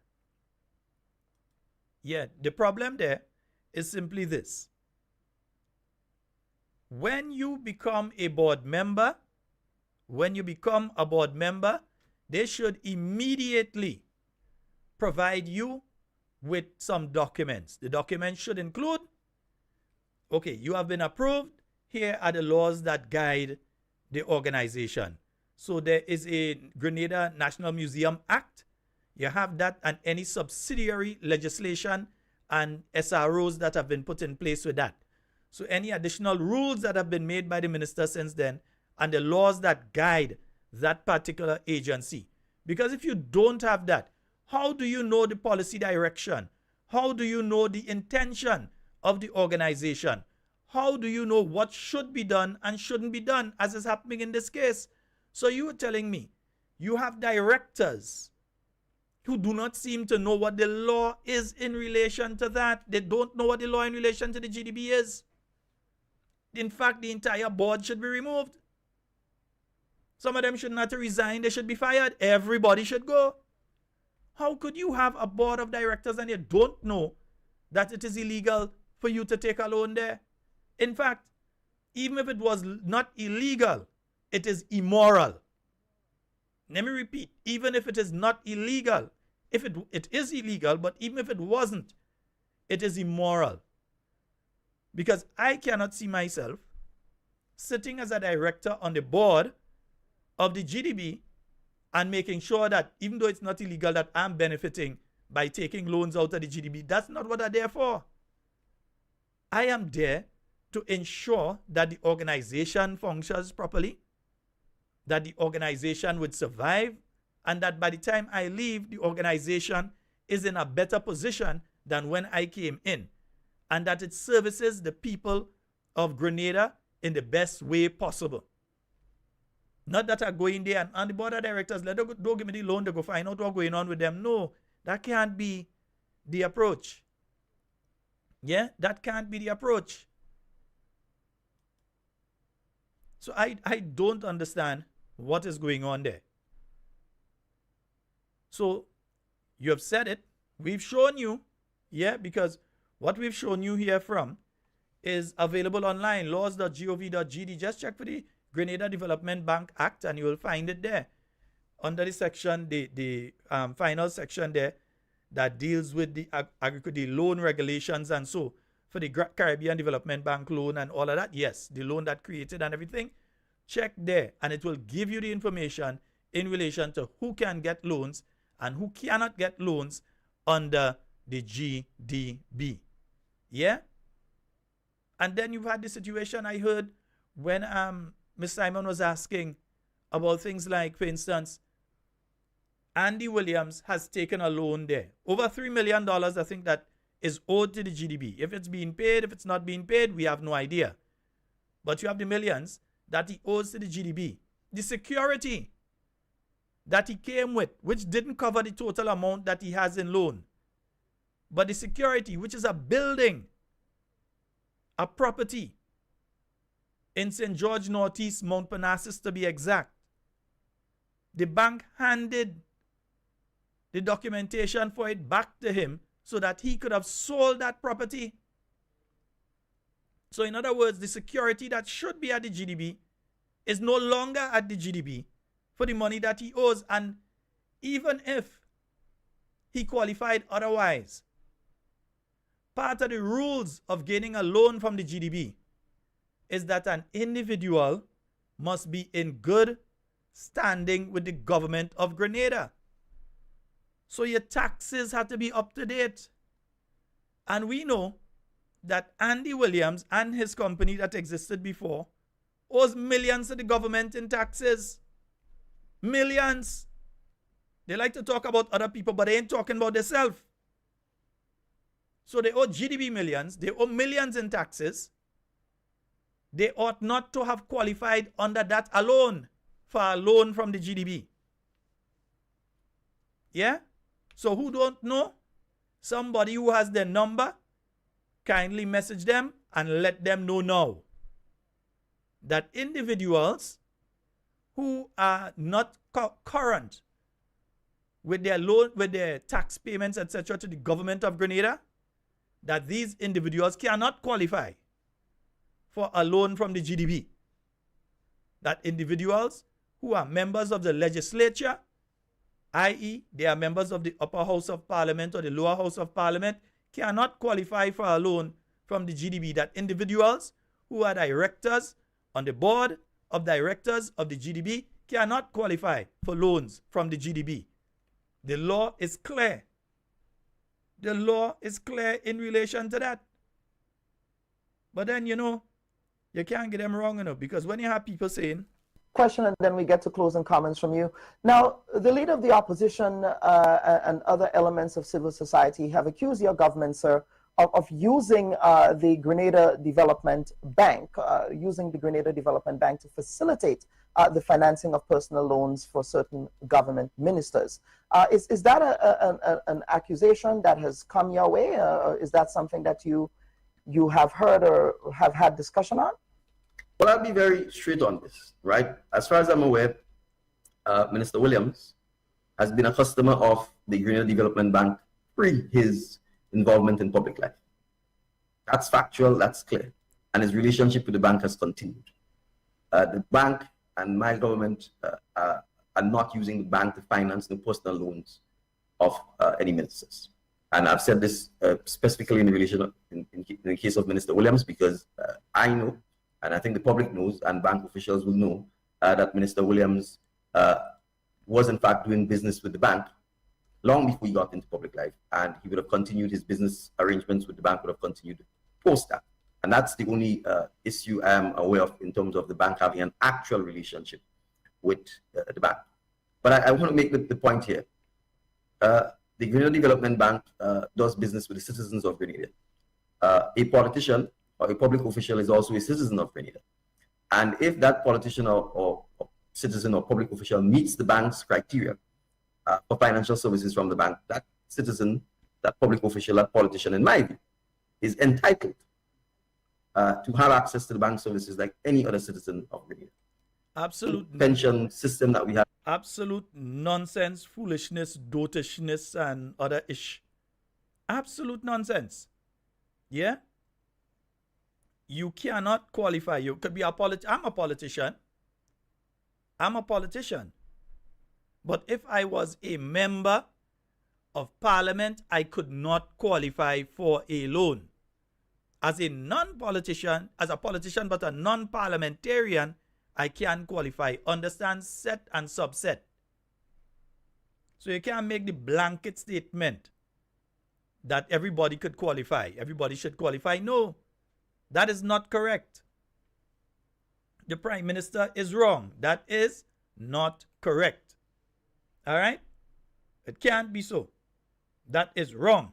problem there is simply this. When you become a board member, they should immediately provide you with some documents. The documents should include, okay, you have been approved. Here are the laws that guide the organization. So there is a Grenada National Museum Act. You have that and any subsidiary legislation and SROs that have been put in place with that. So any additional rules that have been made by the minister since then and the laws that guide that particular agency. Because if you don't have that, how do you know the policy direction? How do you know the intention of the organization? How do you know what should be done and shouldn't be done, as is happening in this case? So you were telling me you have directors who do not seem to know what the law is in relation to that. They don't know what the law in relation to the GDB is. In fact, the entire board should be removed. Some of them should not resign. They should be fired. Everybody should go. How could you have a board of directors and you don't know that it is illegal for you to take a loan there? In fact, even if it was not illegal, it is immoral. Let me repeat, even if it is not illegal, if it is illegal, but even if it wasn't, it is immoral. Because I cannot see myself sitting as a director on the board of the GDB and making sure that even though it's not illegal, that I'm benefiting by taking loans out of the GDB. That's not what I'm there for. I am there to ensure that the organization functions properly, that the organization would survive, and that by the time I leave, the organization is in a better position than when I came in, and that it services the people of Grenada in the best way possible. Not that I go in there and on the board of directors, don't give me the loan to go find out what's going on with them. No, that can't be the approach. Yeah, that can't be the approach. So I don't understand what is going on there. So you have said it. We've shown you, yeah, because what we've shown you here from is available online, laws.gov.gd. Just check for the Grenada Development Bank Act and you will find it there. Under the section, the final section there that deals with the loan regulations and so for the Caribbean Development Bank loan and all of that. Yes, the loan that created and everything. Check there and it will give you the information in relation to who can get loans and who cannot get loans under the GDB. Yeah? And then you've had the situation I heard when Ms. Simon was asking about things like, for instance, Andy Williams has taken a loan there. Over $3 million, I think, that is owed to the GDB. If it's being paid, if it's not being paid, we have no idea. But you have the millions that he owes to the GDB. The security that he came with, which didn't cover the total amount that he has in loan. But the security, which is a building, a property in St. George Northeast, Mount Parnassus to be exact. The bank handed the documentation for it back to him so that he could have sold that property. So in other words, the security that should be at the GDB is no longer at the GDB for the money that he owes. And even if he qualified otherwise, part of the rules of gaining a loan from the GDB is that an individual must be in good standing with the government of Grenada. So your taxes have to be up to date. And we know that Andy Williams and his company that existed before owes millions to the government in taxes. Millions. They like to talk about other people, but they ain't talking about themselves. So they owe GDB millions. They owe millions in taxes. They ought not to have qualified under that alone for a loan from the GDB. Yeah? So who don't know? Somebody who has their number, kindly message them and let them know now that individuals who are not current with their loan, with their tax payments, etc., to the government of Grenada, that these individuals cannot qualify for a loan from the GDB. That individuals who are members of the legislature, i.e., they are members of the upper house of parliament or the lower house of parliament, cannot qualify for a loan from the GDB. That individuals who are directors on the board of directors of the GDB cannot qualify for loans from the GDB. The law is clear. The law is clear in relation to that. But then, you can't get them wrong, because when you have people saying, question and then we get to closing comments from you. Now, the leader of the opposition and other elements of civil society have accused your government, sir, of using the Grenada Development Bank, to facilitate the financing of personal loans for certain government ministers. Is that an accusation that has come your way? Or is that something that you have heard or have had discussion on? Well, I'll be very straight on this, right? As far as I'm aware, Minister Williams has been a customer of the Grenada Development Bank pre his involvement in public life. That's factual, that's clear. And his relationship with the bank has continued. The bank and my government are not using the bank to finance the personal loans of any ministers. And I've said this specifically in relation in the case of Minister Williams, because I know, and I think the public knows, and bank officials will know, that Minister Williams was in fact doing business with the bank long before he got into public life, and he would have continued his business arrangements with the bank, would have continued post that. And that's the only issue I am aware of in terms of the bank having an actual relationship with the bank. But I want to make the point here. The Grenada Development Bank does business with the citizens of Grenada. A politician or a public official is also a citizen of Grenada. And if that politician or citizen or public official meets the bank's criteria for financial services from the bank, that citizen, that public official, that politician, in my view, is entitled to have access to the bank services like any other citizen of Grenada. Absolute pension system that we have. Absolute nonsense, foolishness, dotishness, and other ish. Absolute nonsense. Yeah? You cannot qualify. You could be a politician. I'm a politician. But if I was a member of parliament, I could not qualify for a loan. As a non-politician, as a politician but a non-parliamentarian, I can qualify. Understand set and subset. So you can't make the blanket statement that everybody could qualify. Everybody should qualify. No, that is not correct. The Prime Minister is wrong. That is not correct. All right? It can't be so. That is wrong.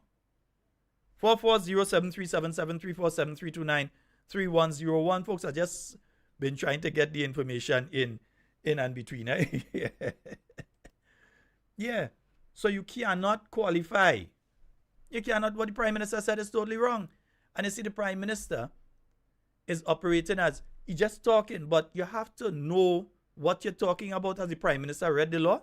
440-7377-347-329-3101. Folks, I just been trying to get the information in and between. Yeah. So you cannot qualify. You cannot. What the Prime Minister said is totally wrong. And you see, the Prime Minister is operating as, he's just talking, but you have to know what you're talking about as the Prime Minister read the law.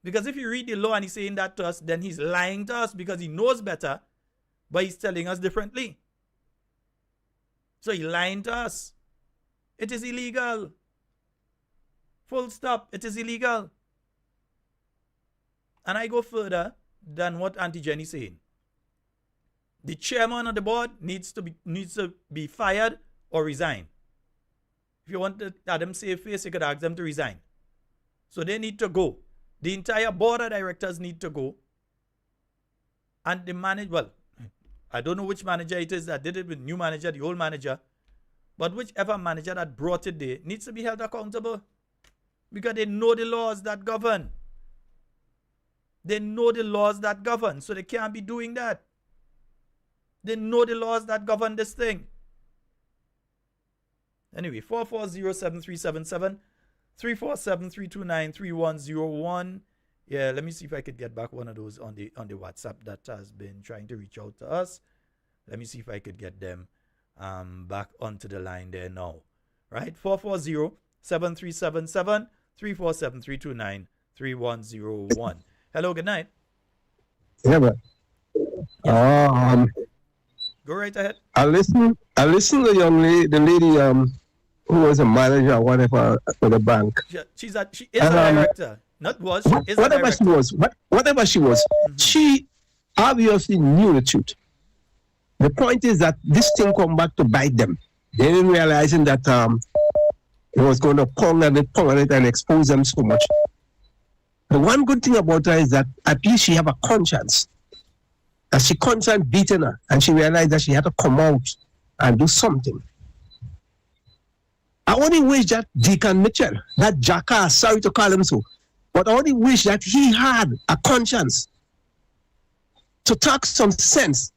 Because if you read the law and he's saying that to us, then he's lying to us because he knows better, but he's telling us differently. So he's lying to us. It is illegal. Full stop. It is illegal. And I go further than what Auntie Jenny is saying. The chairman of the board needs to be fired or resign. If you want to have them save face, you could ask them to resign. So they need to go. The entire board of directors need to go. And the manager, I don't know which manager it is that did it with new manager, the old manager. But whichever manager that brought it there needs to be held accountable. Because they know the laws that govern. They know the laws that govern. So they can't be doing that. They know the laws that govern this thing. Anyway, 440-7377. 347-329-3101. Yeah, let me see if I could get back one of those on the WhatsApp that has been trying to reach out to us. Let me see if I could get them back onto the line there now. Right? 440-7377 347-329-3101. Hello, good night. Yeah, but go right ahead. I listened to the lady who was a manager or whatever for the bank. She is a director. Not was, she is whatever a director. Whatever she was, she obviously knew the truth. The point is that this thing come back to bite them. They didn't realizing that it was going to pound it and expose them so much. The one good thing about her is that at least she have a conscience. That she conscience beaten her, and she realized that she had to come out and do something. I only wish that Deacon Mitchell, that jackass, sorry to call him so, but I only wish that he had a conscience to talk some sense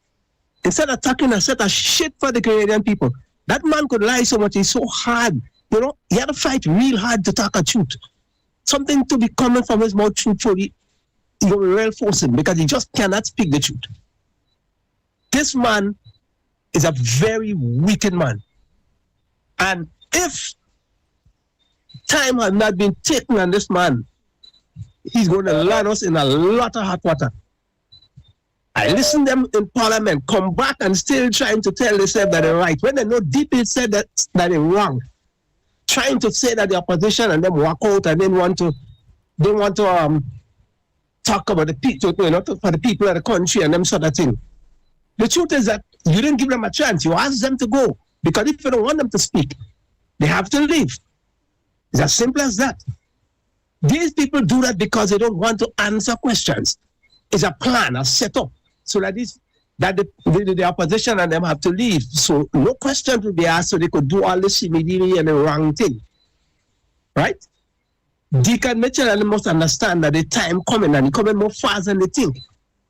instead of talking a set of shit for the Canadian people. That man could lie so much, he's so hard. You know, he had to fight real hard to talk a truth. Something to be coming from his mouth truthfully, you will real force him because he just cannot speak the truth. This man is a very wicked man. And if time had not been taken on this man, he's going to land us in a lot of hot water. I listen to them in parliament come back and still trying to tell themselves that they're right when they know deep inside that they're wrong. Trying to say that the opposition and them walk out and they want to talk about the people, for the people of the country and them sort of thing. The truth is that you didn't give them a chance. You asked them to go. Because if you don't want them to speak, they have to leave. It's as simple as that. These people do that because they don't want to answer questions. It's a plan, a setup, so that the opposition and them have to leave. So no questions will be asked, so they could do all this immediately and the wrong thing. Right? Deacon Mitchell and they must understand that the time coming, and it's coming more fast than they think.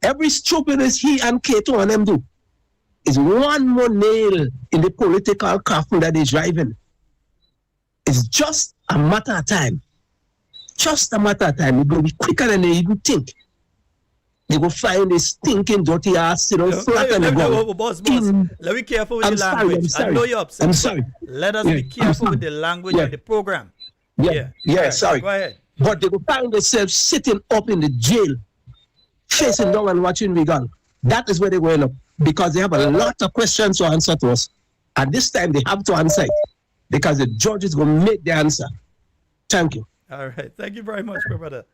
Every stupidness he and Cato and them do is one more nail in the political coffin that is driving. It's just a matter of time. Just a matter of time. It will be quicker than they even think. They will find this stinking, dirty ass, flat on the ground. Boss, let me careful with the language. Sorry. I know you're upset. I'm sorry. Let us be careful with the language of the program. Yeah, Right, sorry. Go ahead. But they will find themselves sitting up in the jail, facing down and watching me gun. That is where they're going up. Because they have a lot of questions to answer to us. And this time they have to answer it. Because the judge is going to make the answer. Thank you. All right. Thank you very much, my brother.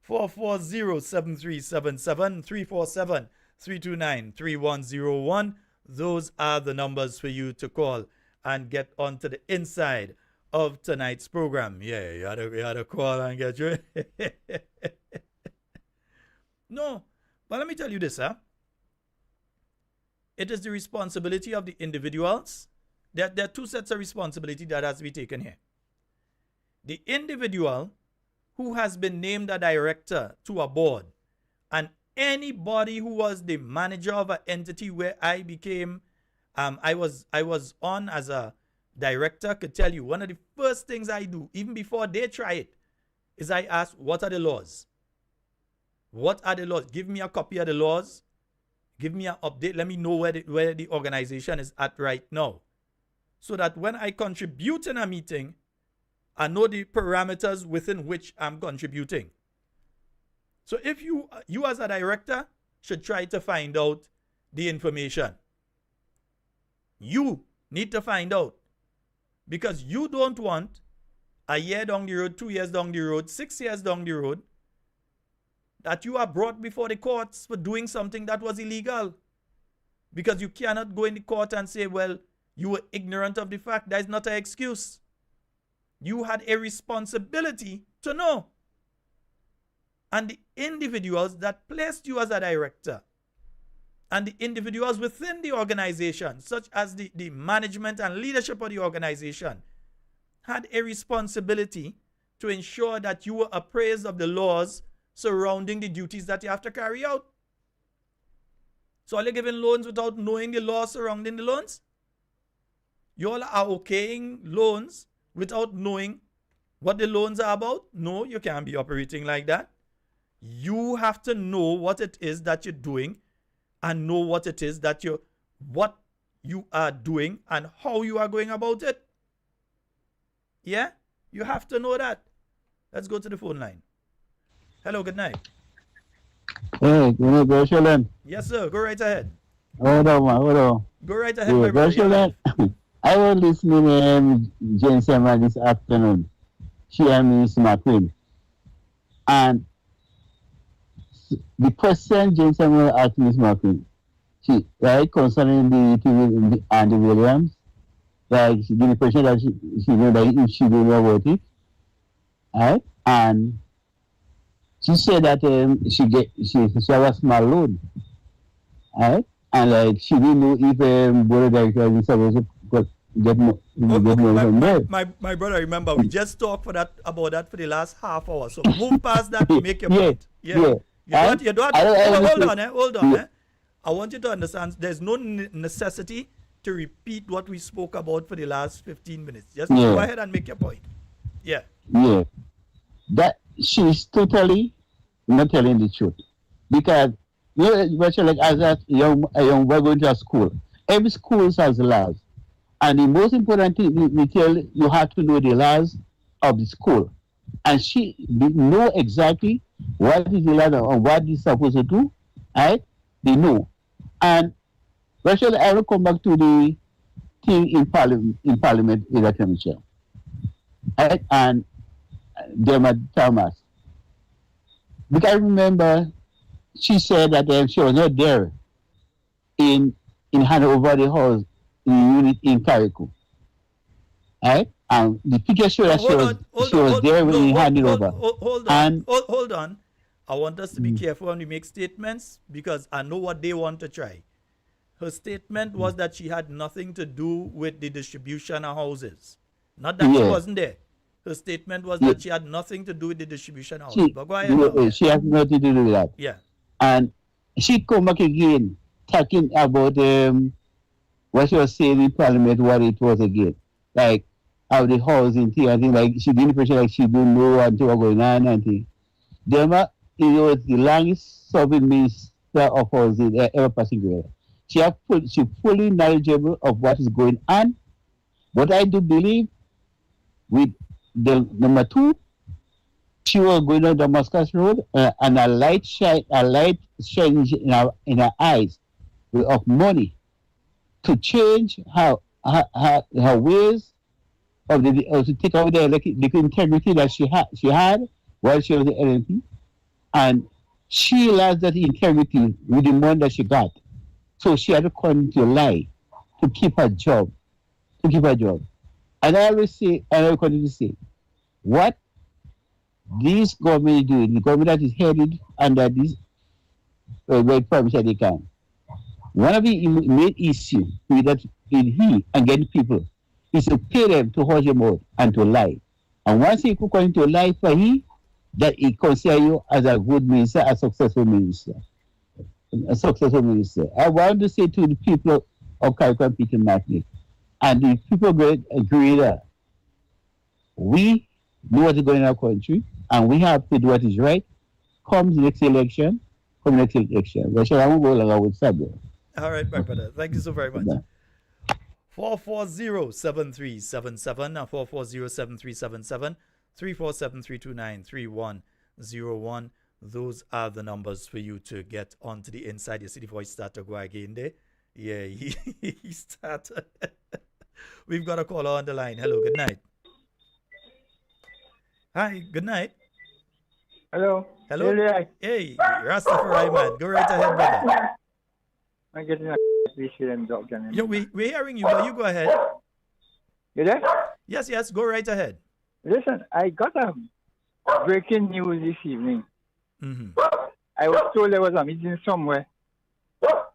440-7377 347-329-3101. Those are the numbers for you to call and get onto the inside of tonight's program. Yeah, you had to call and get you. No, but let me tell you this, huh? It is the responsibility of the individuals. There are two sets of responsibility that has to be taken here. The individual who has been named a director to a board, and anybody who was the manager of an entity where I became, I was on as a director, could tell you one of the first things I do, even before they try it, is I ask, what are the laws? What are the laws? Give me a copy of the laws. Give me an update. Let me know where the organization is at right now. So that when I contribute in a meeting, I know the parameters within which I'm contributing. So if you as a director should try to find out the information. You need to find out. Because you don't want a year down the road, 2 years down the road, 6 years down the road, that you are brought before the courts for doing something that was illegal. Because you cannot go in the court and say, well, you were ignorant of the fact. That is not an excuse. You had a responsibility to know. And the individuals that placed you as a director and the individuals within the organization, such as the management and leadership of the organization, had a responsibility to ensure that you were appraised of the laws surrounding the duties that you have to carry out. So are you giving loans without knowing the law surrounding the loans? You all are okaying loans without knowing what the loans are about? No, you can't be operating like that. You have to know what it is that you're doing and know what it is that you are doing and how you are going about it. Yeah? You have to know that. Let's go to the phone line. Hello, good night. Hey, go Sheldon. Yes, sir. Go right ahead. Hold on. Go right ahead, my brother. Sheldon. I was listening to Jane Sema this afternoon. She and Miss McQueen. And the question Jane Sema asked Miss McQueen, she, right, concerning the thing with Andy Williams, like she gave the question that she knew that if she didn't know about it, right? And she said that she have a small loan, right? And like she didn't know if board of directors is supposed to get more from there. My brother, remember we just talked about that for the last half hour. So move past that to make your point. Yeah. You don't hold on. I want you to understand there's no necessity to repeat what we spoke about for the last 15 minutes. Just go ahead and make your point. Yeah. That she's totally not telling the truth. Because like as a young boy going to a school, every school has laws. And the most important thing we tell you have to know the laws of the school. And she know exactly what is the law and what is supposed to do. Right? They know. And actually I will come back to the thing in Parliament election. Right? And Thomas. because I remember she said that she was not there in hand over the house in the unit in Carriacou. Right? And the picture showed that she was there when he handed over. Hold on. I want us to be careful when we make statements because I know what they want to try. Her statement was that she had nothing to do with the distribution of houses. Not that she wasn't there. Her statement was that she had nothing to do with the distribution of houses. But go ahead now. She has nothing to do with that. Yeah. And she come back again talking about what she was saying in Parliament, what it was again. Like how the housing thing and things, like she didn't impression like she didn't know what was going on and things. Them was the longest serving minister of housing ever passing Grenada. She fully knowledgeable of what is going on. But I do believe with the number 2, she was going on Damascus Road and a light shine in her eyes of money to change her ways of to take away the integrity that she had while she was the LNP, and she lost that integrity with the money that she got. So she had to come to lie to keep her job. And I always say, and I will continue to say, what this government is doing, the government that is headed under this Prime Minister they can. One of the main issues with that in he and getting people is to pay them to hold him out and to lie. And once he could come to lie for he, that he consider you as a good minister, a successful minister. I want to say to the people of Carriacou and Peter Martinique and the people of Grenada, we know what is going on in our country and we have to do what is right. Comes the next election. Well, I won't go along with Sabio. All right, my brother. Thank you so very much. 440-7377 and 440-7377 347-329-3101. Those are the numbers for you to get onto the inside. You see the voice start to go again there. Yeah, he started. We've got a caller on the line. Hello, good night. Hi, good night. Hello. Hey, Rastafari man. Go right ahead, brother. I'm getting a dog. Yo, we're hearing you, but you go ahead. You there? Yes, go right ahead. Listen, I got a breaking news this evening. Mm-hmm. I was told there was a meeting somewhere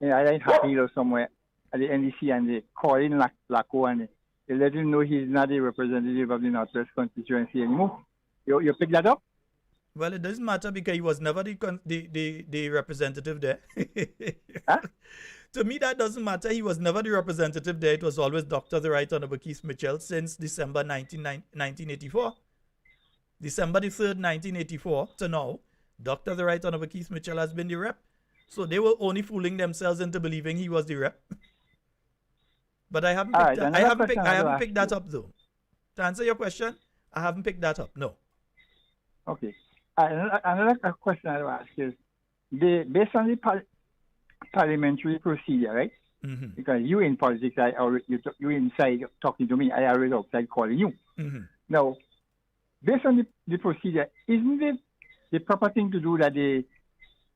in Happy or somewhere at the NDC, and they called in Laco and they let him know he's not a representative of the Northwest constituency anymore. You pick that up? Well, it doesn't matter because he was never the representative there. Huh? To me, that doesn't matter. He was never the representative there. It was always Dr. the Right Honorable Keith Mitchell since December 1984. December the 3rd, 1984 to now, Dr. the Right Honorable Keith Mitchell has been the rep. So they were only fooling themselves into believing he was the rep. But I haven't picked that up though. To answer your question, I haven't picked that up. No. Okay. Another question I will ask is, based on the parliamentary procedure, right? Mm-hmm. Because you in politics, you inside talking to me, I always outside calling you. Mm-hmm. Now, based on the procedure, isn't it the proper thing to do that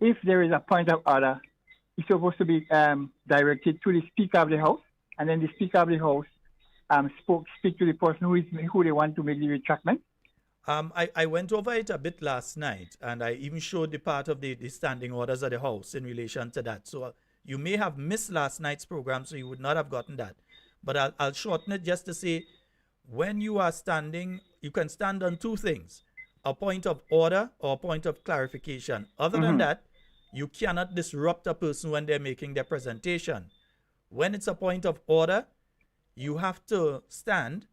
if there is a point of order, it's supposed to be directed to the Speaker of the House, and then the Speaker of the House speak to the person who they want to make the retractment? I went over it a bit last night, and I even showed the part of the standing orders of the House in relation to that. So you may have missed last night's program, so you would not have gotten that. But I'll shorten it just to say, when you are standing, you can stand on two things: a point of order or a point of clarification. Other than that, you cannot disrupt a person when they're making their presentation. When it's a point of order, you have to stand.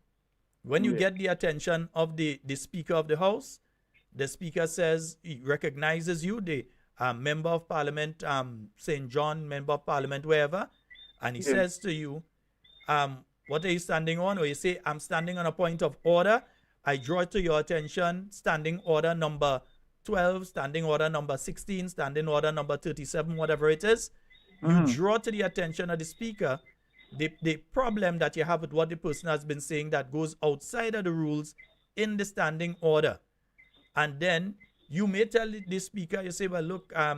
When you get the attention of the Speaker of the House, the Speaker says he recognizes you, the Member of Parliament, St. John, Member of Parliament, wherever, and he says to you, what are you standing on? Or you say, I'm standing on a point of order. I draw to your attention standing order number 12, standing order number 16, standing order number 37, whatever it is. You draw to the attention of the Speaker the problem that you have with what the person has been saying that goes outside of the rules in the standing order. And then You may tell the speaker, you say, well, look, I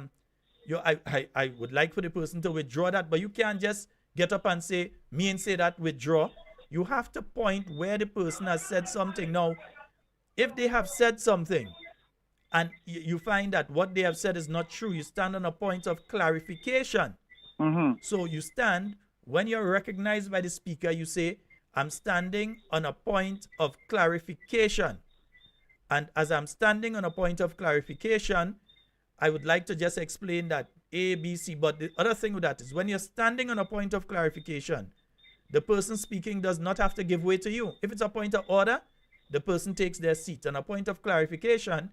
would like for the person to withdraw that, but you can't just get up and say, me and say that, withdraw. You have to point where the person has said something. Now, if they have said something and you find that what they have said is not true, you stand on a point of clarification. So you stand, when you're recognized by the speaker, you say, I'm standing on a point of clarification. And as I'm standing on a point of clarification, I would like to just explain that A, B, C. But the other thing with that is when you're standing on a point of clarification, the person speaking does not have to give way to you. If it's a point of order, the person takes their seat. On a point of clarification,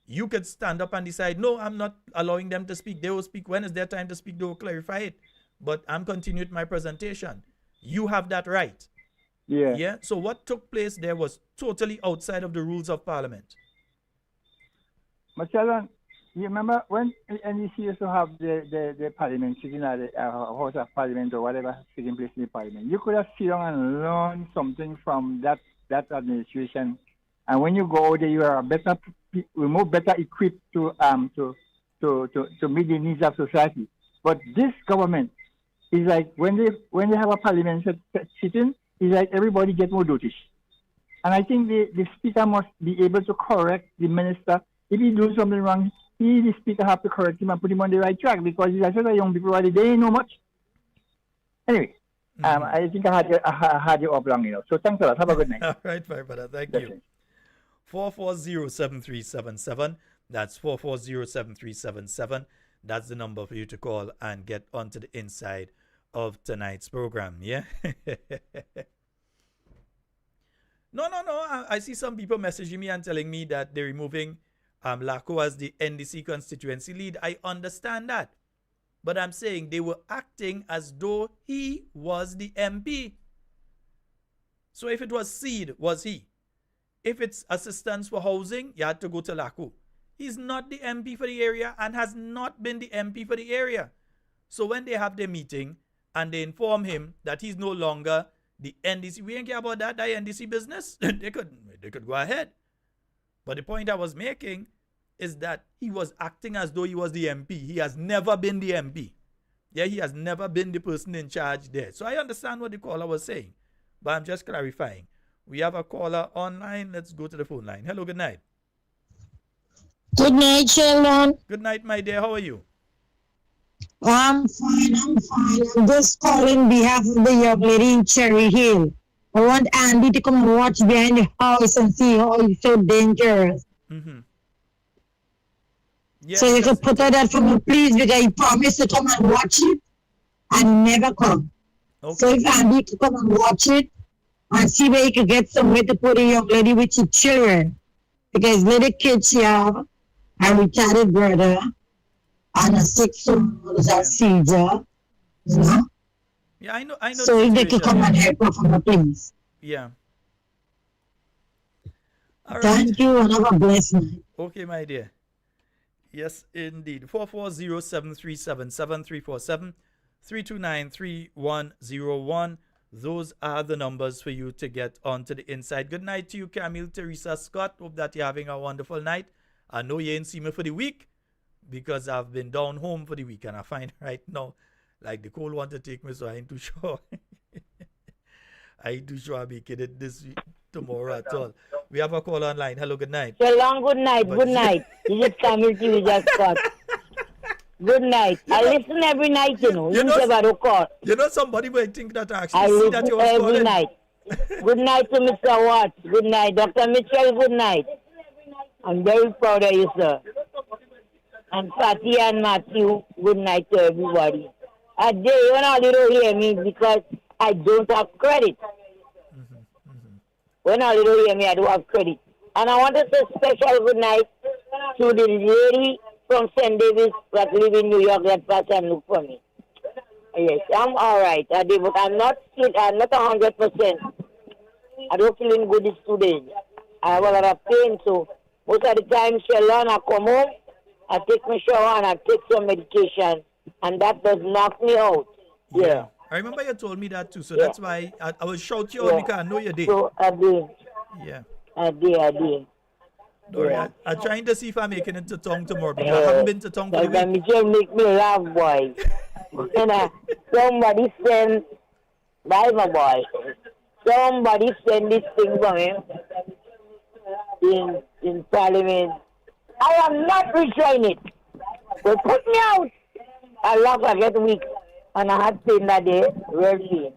you could stand up and decide, no, I'm not allowing them to speak. They will speak when it's their time to speak. They will clarify it. But I'm continuing my presentation. You have that right. Yeah. So what took place there was totally outside of the rules of Parliament. But Sheldon, you remember when NDC used to have the Parliament sitting at the House of Parliament or whatever taking place in the Parliament? You could have sit down and learn something from that administration. And when you go out there, you are more better equipped to meet the needs of society. But this government is like when they have a Parliament sitting, it's like everybody gets more dotish. And I think the speaker must be able to correct the minister. If he doing something wrong, the speaker have to correct him and put him on the right track, because these are sort of young people already, they ain't know much. Anyway, I think I had you up long enough. So thanks a lot. Have a good night. All right, my brother. Thank you. 440-7377. That's 440-7377. That's the number for you to call and get onto the inside of tonight's program. Yeah. No. I see some people messaging me and telling me that they're removing Laco as the NDC constituency lead. I understand that. But I'm saying they were acting as though he was the MP. So if it was Seed, was he? If it's assistance for housing, you had to go to Laco. He's not the MP for the area and has not been the MP for the area. So when they have their meeting and they inform him that he's no longer the NDC, we ain't care about that NDC business. they could go ahead. But the point I was making is that he was acting as though he was the MP. He has never been the MP. Yeah, he has never been the person in charge there. So I understand what the caller was saying, but I'm just clarifying. We have a caller online. Let's go to the phone line. Hello, good night. Good night, Sheldon. Good night, my dear. How are you? I'm fine. I'm just calling on behalf of the young lady in Cherry Hill. I want Andy to come and watch behind the house and see how it's so dangerous. Yes, so you can put her that for me, please, because he promised to come and watch it and he never come. Okay. So if Andy to come and watch it and see where he can get somewhere to put a young lady with his children. Because little kids she have a retarded brother and a 6-year-old who's a seizure, you know? Yeah, I know. So if they could come and help her for me, please. Yeah. All right. Thank you and have a blessed night. Okay, my dear. Yes, indeed. 440-7377 329-3101. Those are the numbers for you to get onto the inside. Good night to you, Camille Teresa Scott. Hope that you're having a wonderful night. I know you ain't seen me for the week because I've been down home for the week, and I find right now, like the cold want to take me, so I ain't too sure. I ain't too sure I'll be kidding this week, tomorrow at all. We have a call online. Hello, good night. So long, good night, good night. This is Camille Teresa Scott. Good night. I listen every night, you know. You know somebody might think that I actually see that you was every calling. night. Good night to Mr. Watt. Good night. Dr. Mitchell, good night. I'm very proud of you, sir. And Fatty and Matthew, good night to everybody. I did, you know, you don't hear me because I don't have credit. When I don't hear me, I don't have credit. And I want to say special good night to the lady from St. Davis that live in New York that pass and look for me. Yes, I'm all right. I did, but I'm not 100%. I don't feel in good today. I have a lot of pain, so most of the time, Sheldon, I come home, I take my shower and I take some medication, and that does knock me out. Yeah. I remember you told me that too, so that's why I will shout you out because I know you did. So I did. Yeah. I did. Don't worry. I'm trying to see if I'm making it to town tomorrow because I haven't been to town for the week. Michelle make me laugh, boy. When somebody send, bye, my boy. Somebody send this thing from him in Parliament. I am not rejoining it. They put me out. I laugh, I get weak. And I had pain that day, really.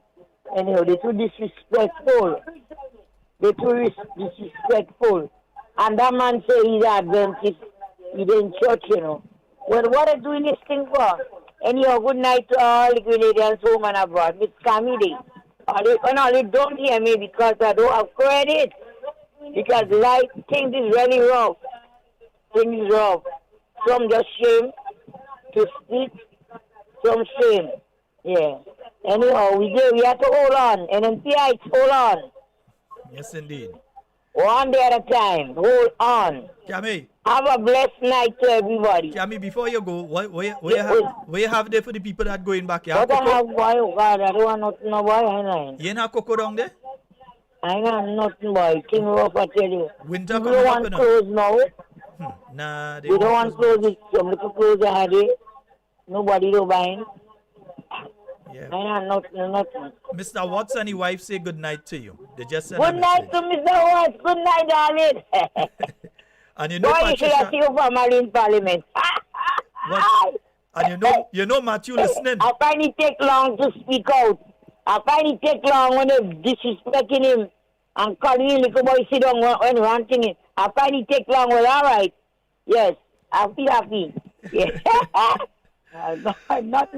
Anyhow, they're too disrespectful. They're too disrespectful. And that man say he's Adventist. He's in church, you know. Well, what are they doing this thing for? Anyhow, good night to all the Grenadians home and abroad. It's comedy. They don't hear me because I don't have credit. Because life, things is really rough. Things is rough. Some just shame to speak. Some shame. Yeah. Anyhow, we have to hold on. NMPites, hold on. Yes, indeed. One day at a time. Hold on. Cammy. Have a blessed night to everybody. Cammy, before you go, what you have there for the people that going back? You have what I have, cocoa? boy? Oh God, I don't want nothing, no boy. I You ain't have cocoa down there? I ain't got nothing, boy. King rough, I tell you. Winter you coming don't up want clothes now. Nah, they You don't want clothes. Some little clothes I had it. Nobody don't buy. Yeah. I ain't got nothing. Mr. Watts and his wife say good night to you. They just sent Good a night message. to Mr. Watts. Good night, darling. And you know boy, you should have seen your family in Parliament. What? And you know Matthew listening. I find it take long to speak out. I find it take long when they disrespecting him and calling him little boy sit down when ranting him. I find it take long. Well, all right. Yes, I feel happy. Yeah. I'm not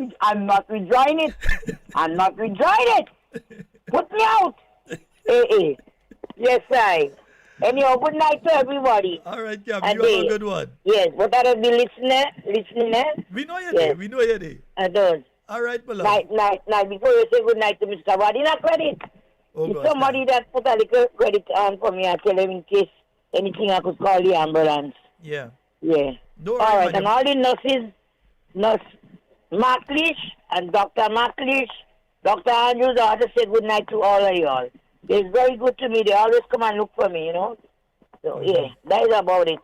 enjoying it. I'm not enjoying it. Put me out. Hey. Yes, I. Anyhow, good night to everybody. All right, Gabby, you have a good one. Yes, but that will be listening, eh? We know you're there. We know you're there. I does. All right, my love. Night. Before you say good night to Mr. Wadi, not credit. Oh, if somebody that put a little credit on for me, I tell him in case anything I could call the ambulance. Yeah. Yeah. All right, and all the nurses, Nurse Marklish and Dr. Marklish, Dr. Andrews, I have to say good night to all of y'all. They're very good to me. They always come and look for me, you know. So, yeah, that is about it.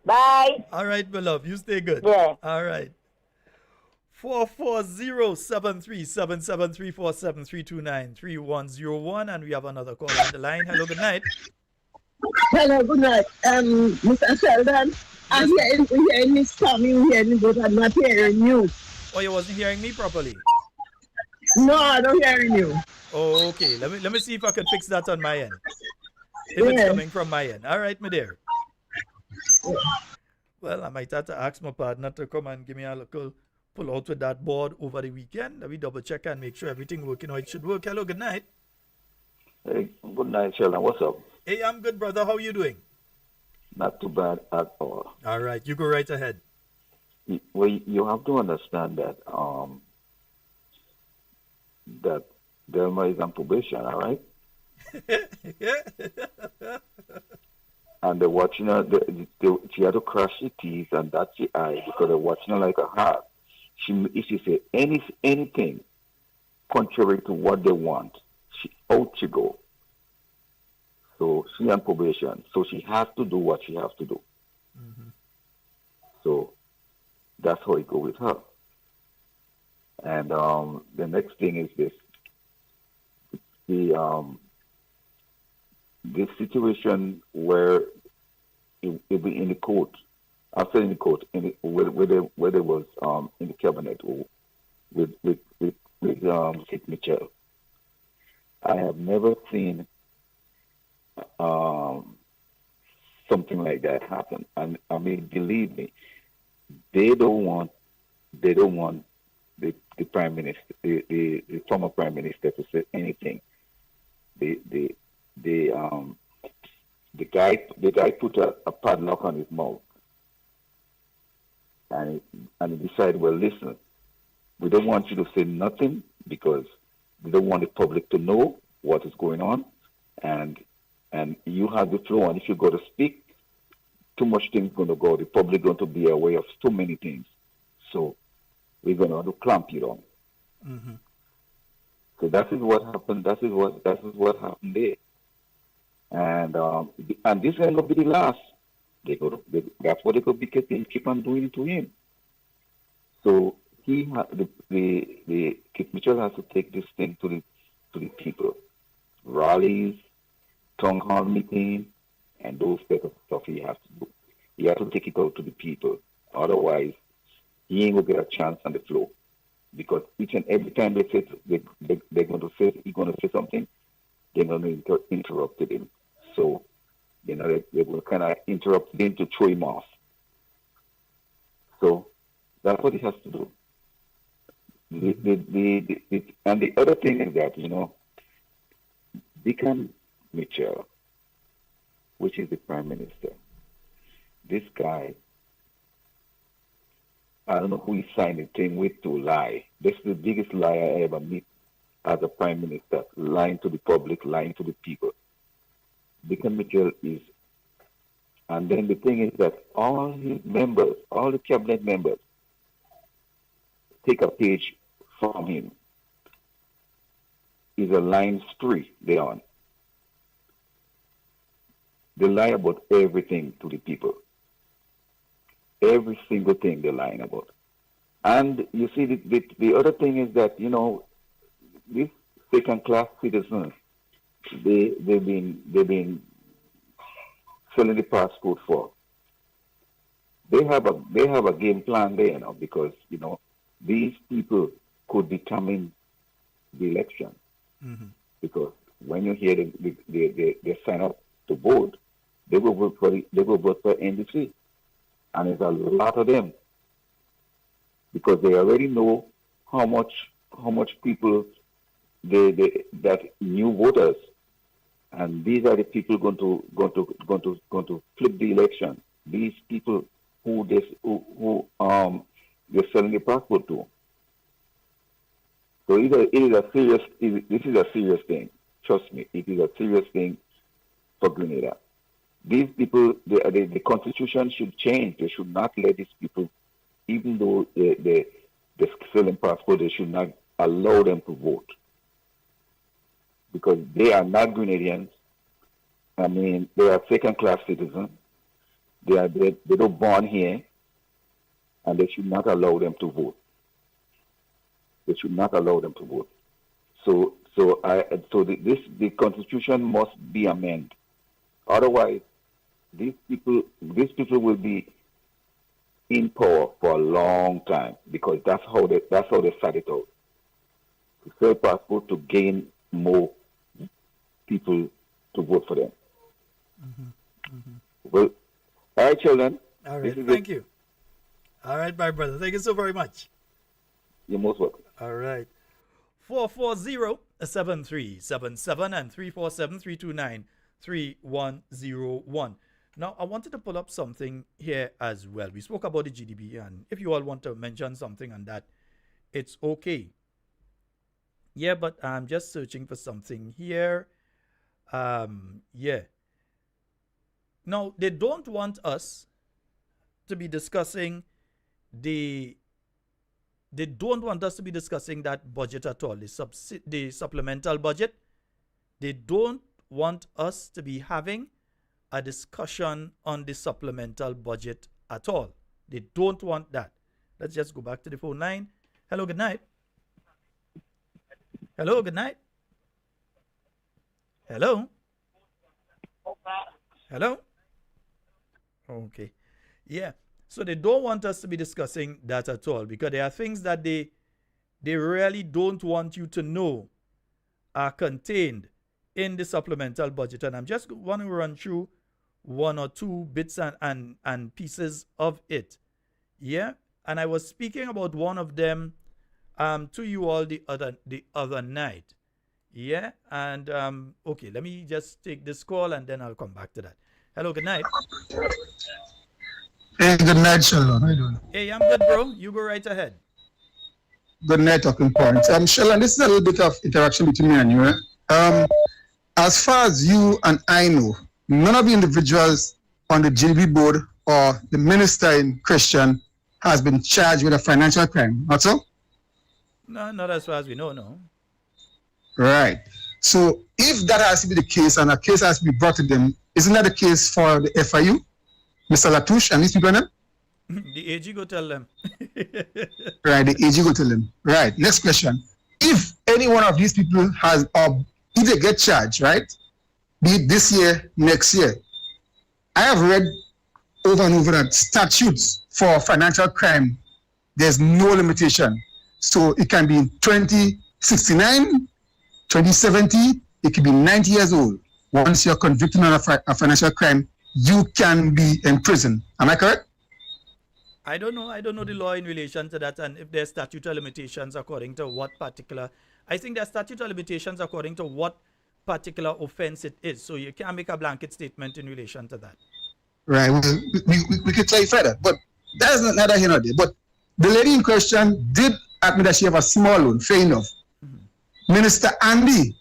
Bye. All right, my love. You stay good. Yeah. All right. 440-737-347-329-3101. And we have another call on the line. Hello, good night. Hello, good night. Mr. Sheldon, I'm hearing Miss Tommy, hearing but I'm not hearing you. Oh, you wasn't hearing me properly? No, I don't hearing you. Oh, okay. Let me see if I can fix that on my end. If it's coming from my end. All right, my dear. Well, I might have to ask my partner to come and give me a little pull out with that board over the weekend. Let me double check and make sure everything working how it should work. Hello, good night. Hey, good night, Sheldon. What's up? Hey, I'm good, brother. How you doing? Not too bad at all. All right, you go right ahead. Well, you have to understand that that Delma is on probation, all right? And they're watching her. She had to crush her teeth and that's the eye because they're watching her like a heart. If she say anything contrary to what they want, out she go. So she on probation. So she has to do what she has to do. Mm-hmm. So that's how it go with her. And the next thing is this. This situation where it be in the court, I said in the court, where there was in the cabinet with Kit Mitchell. I have never seen something like that happen. And I mean, believe me, they don't want the prime minister, the former prime minister, to say anything. The guy put a padlock on his mouth, and he decided, well, listen, we don't want you to say nothing because we don't want the public to know what is going on, and you have the floor. And if you go to speak, too much things going to go. The public going to be aware of too many things. So we're going to have to clamp you down. Mm-hmm. So that is what happened. That is what happened there. And this ain't gonna be the last. That's what they could be keep on doing to him. So the Kit Mitchell has to take this thing to the people, rallies, town hall meeting, and those type of stuff he has to do. He has to take it out to the people. Otherwise, he ain't gonna get a chance on the floor. Because each and every time they're going to say something, they're going to interrupt him. So, they will kind of interrupt him to throw him off. So that's what he has to do. And the other thing is that, Deacon Mitchell, which is the Prime Minister, this guy, I don't know who he signed the thing with to lie. This is the biggest lie I ever meet as a Prime Minister, lying to the public, lying to the people. Deacon Mitchell is, and then the thing is that all his members, all the cabinet members, take a page from him. Is a lying spree they're on. They lie about everything to the people. Every single thing they're lying about. And you see, the other thing is that, these second-class citizens, they've been selling the passport for. They have a game plan there, because, these people could determine the election. Mm-hmm. Because when you hear they sign up to vote, they will vote for NDC. And there's a lot of them, because they already know how much people that new voters, and these are the people going to flip the election. These people who they're selling the passport to. So this is a serious thing. Trust me, it is a serious thing for Grenada. These people, the constitution should change. They should not let these people, even though they're selling passport, they should not allow them to vote. Because they are not Grenadians. I mean, they are second-class citizens. They were born here, and they should not allow them to vote. They should not allow them to vote. So the constitution must be amended. Otherwise, these people will be in power for a long time, because that's how they set it out. To sell passport to gain more people to vote for them. Mm-hmm. Mm-hmm. Well, all right, children. All right, thank you. All right, my brother. Thank you so very much. You're most welcome. All right. 440-7377 and 347-329-3101. Now, I wanted to pull up something here as well. We spoke about the GDP, and if you all want to mention something on that, it's okay. Yeah, but I'm just searching for something here. Yeah. Now, they don't want us to be discussing they don't want us to be discussing that budget at all, the supplemental budget. They don't want us to be having a discussion on the supplemental budget at all. They don't want that. Let's just go back to the phone line. Hello, good night. Hello, good night. Hello. Hello. Okay. Yeah. So they don't want us to be discussing that at all, because there are things that they really don't want you to know are contained in the supplemental budget. And I'm just want to run through one or two bits and pieces of it. Yeah. And I was speaking about one of them to you all the other night. Yeah. And okay, let me just take this call and then I'll come back to that. Hello, good night. Hey, good night, Sheldon. How you doing? Hey, I'm good, bro. You go right ahead. Good night, talking points. Sheldon, this is a little bit of interaction between me and you. As far as you and I know, none of the individuals on the GDP board or the minister in question has been charged with a financial crime. Not so? No, not as far as we know, no. Right. So if that has to be the case and a case has to be brought to them, isn't that the case for the FIU? Mr. Latouche and these people, them? The AG go tell them. Right, the AG go tell them. Right, next question. If any one of these people has, if they get charged, right, be it this year, next year, I have read over and over that statutes for financial crime, there's no limitation. So it can be 2069, 2070, it could be 90 years old. Once you're convicted of a financial crime, you can be in prison. Am I correct? I don't know the law in relation to that, and if there's statutory limitations according to what particular. I think there's statutory limitations according to what particular offense it is. So you can't make a blanket statement in relation to that. Right. Well, we could clarify that, but that's not neither here nor there. But the lady in question did admit that she have a small loan. Fair enough. Minister Andy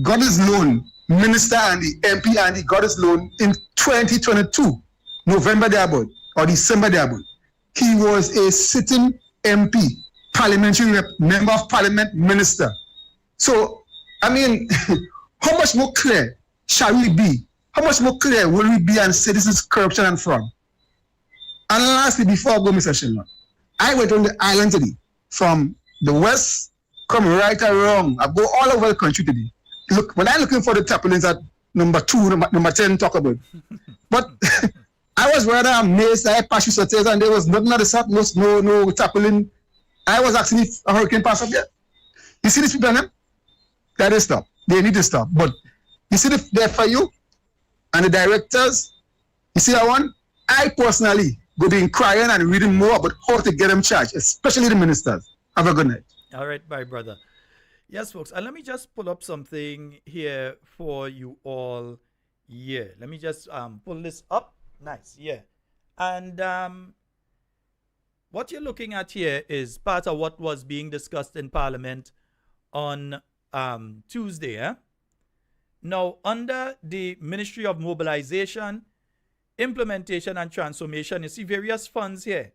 got his loan. Minister Andy, MP Andy got his loan in 2022, November thereabout, or December thereabout. He was a sitting MP, parliamentary rep, member of parliament, minister. So, I mean, how much more clear shall we be? How much more clear will we be and say this is corruption and fraud? And lastly, before I go, Mr. Sheldon, I went on the island today, from the west, come right or wrong. I go all over the country today. Look, when I'm looking for the tarpaulins at number 2, number 10 talk about. But I was rather amazed. I had patchy sautés and there was nothing at the south, no tarpaulin. I was asking if a hurricane passed up yet. You see these people, them? That is stop. They need to stop. But you see the FIU and the directors, you see that one? I personally go be crying and reading more about how to get them charged, especially the ministers. Have a good night. All right, bye, brother. Yes, folks, and let me just pull up something here for you all. Yeah, let me just pull this up. Nice, yeah. And what you're looking at here is part of what was being discussed in Parliament on Tuesday. Eh? Now, under the Ministry of Mobilization, Implementation and Transformation, you see various funds here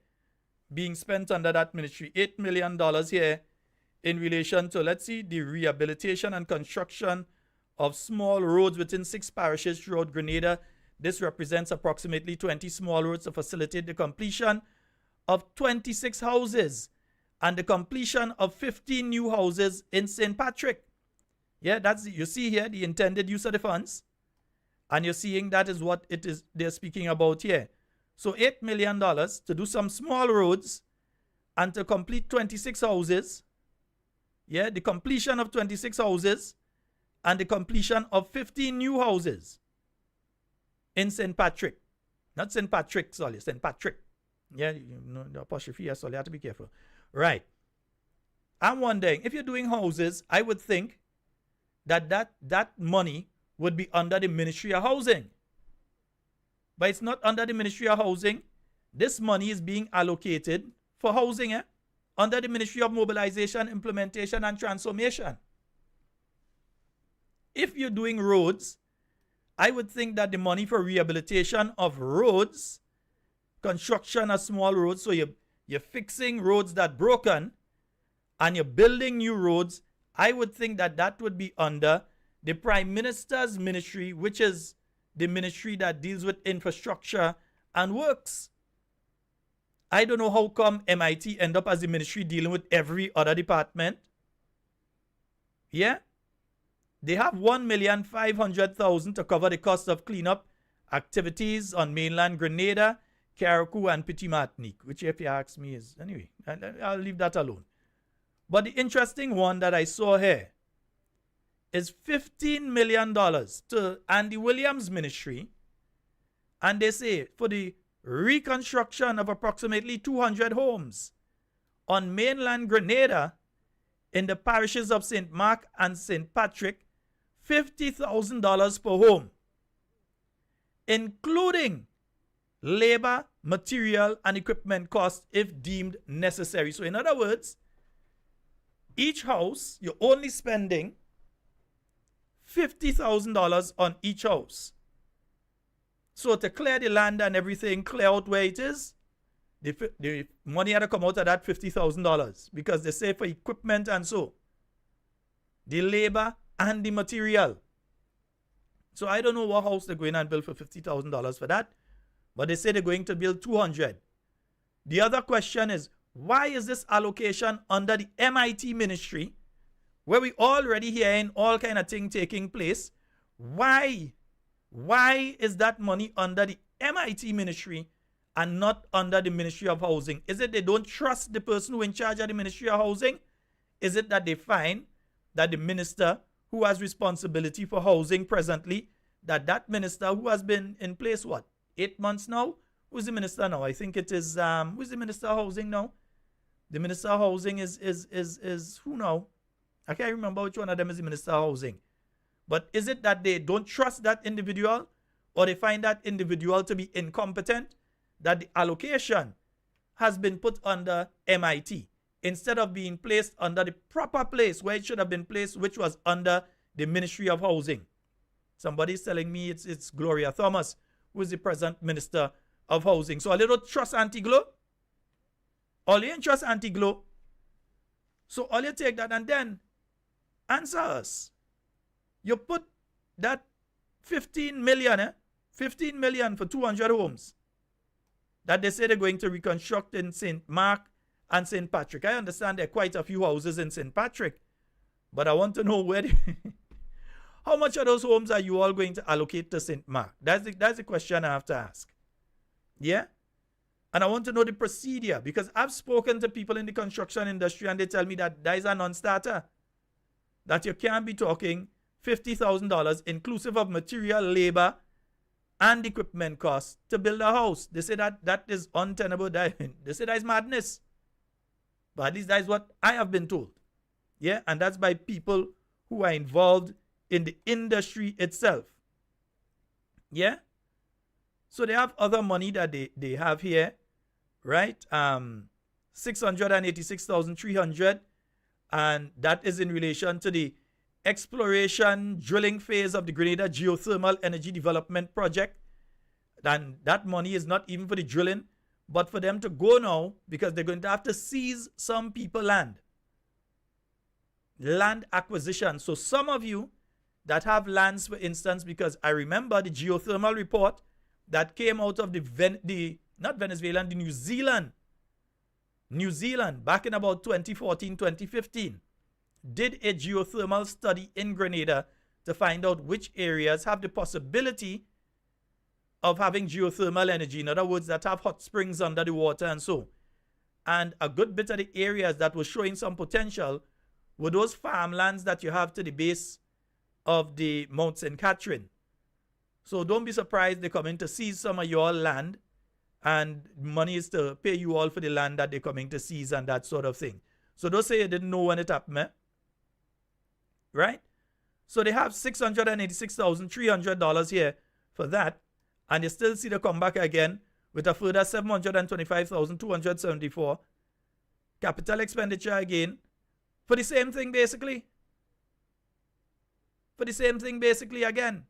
being spent under that ministry. $8 million here in relation to, let's see, the rehabilitation and construction of small roads within 6 parishes throughout Grenada. This represents approximately 20 small roads to facilitate the completion of 26 houses and the completion of 15 new houses in St. Patrick. Yeah, that's, you see here the intended use of the funds. And you're seeing that is what it is they're speaking about here. So $8 million to do some small roads and to complete 26 houses. Yeah, the completion of 26 houses and the completion of 15 new houses in St. Patrick. Not St. Patrick, sorry, St. Patrick. Yeah, you know, the apostrophe here, so you have to be careful. Right. I'm wondering, if you're doing houses, I would think that money would be under the Ministry of Housing. But it's not under the Ministry of Housing. This money is being allocated for housing, under the Ministry of Mobilization, Implementation and Transformation. If you're doing roads, I would think that the money for rehabilitation of roads, construction of small roads, so you're fixing roads that broken and you're building new roads, I would think that that would be under the Prime Minister's ministry, which is the ministry that deals with infrastructure and works. I don't know how come MIT end up as the ministry dealing with every other department. Yeah? They have $1,500,000 to cover the cost of cleanup activities on mainland Grenada, Carriacou, and Petit Martinique, which, if you ask me, is, anyway, I'll leave that alone. But the interesting one that I saw here is $15 million to Andy Williams' ministry, and they say for the reconstruction of approximately 200 homes on mainland Grenada in the parishes of St. Mark and St. Patrick, $50,000 per home, including labor, material, and equipment costs if deemed necessary. So in other words, each house, you're only spending $50,000 on each house. So to clear the land and everything, clear out where it is, the money had to come out of that $50,000 because they say for equipment and so, the labor and the material. So I don't know what house they're going and build for $50,000 for that. but they say they're going to build 200. The other question is, why is this allocation under the MIT ministry, where we already hearing all kind of thing taking place? Why is that money under the MIT ministry and not under the Ministry of Housing? Is it they don't trust the person who in charge of the Ministry of Housing? Is it that they find that the minister who has responsibility for housing presently, that minister who has been in place, 8 months now? Who's the minister now? I think it is, who's the Minister of Housing now? The Minister of Housing is who now? I can't remember which one of them is the Minister of Housing. But is it that they don't trust that individual, or they find that individual to be incompetent, that the allocation has been put under MIT instead of being placed under the proper place where it should have been placed, which was under the Ministry of Housing? Somebody's telling me it's Gloria Thomas, who is the present Minister of Housing. So a little trust Anti-Glo. All you ain't trust Anti-Glo. So all you take that and then answer us. You put that 15 million, 15 million for 200 homes that they say they're going to reconstruct in St. Mark and St. Patrick. I understand there are quite a few houses in St. Patrick, but I want to know where how much of those homes are you all going to allocate to St. Mark? That's the question I have to ask. Yeah? And I want to know the procedure, because I've spoken to people in the construction industry and they tell me that is a non-starter. That you can't be talking $50,000 inclusive of material, labor, and equipment costs to build a house. They say that is untenable. They say that is madness. But at least that is what I have been told. Yeah, and that's by people who are involved in the industry itself. Yeah? So they have other money that they have here, right? 686,300, and that is in relation to the exploration drilling phase of the Grenada Geothermal Energy Development Project. And that money is not even for the drilling, but for them to go now, because they're going to have to seize some people land acquisition. So some of you that have lands, for instance, because I remember the geothermal report that came out of the New Zealand back in about 2014, 2015, did a geothermal study in Grenada to find out which areas have the possibility of having geothermal energy. In other words, that have hot springs under the water and so. And a good bit of the areas that were showing some potential were those farmlands that you have to the base of the Mount St. Catherine. So don't be surprised they come in to seize some of your land, and money is to pay you all for the land that they're coming to seize and that sort of thing. So don't say you didn't know when it happened, eh? Right? So they have $686,300 here for that, and you still see the comeback again with a further $725,274 capital expenditure again for the same thing basically. For the same thing basically again.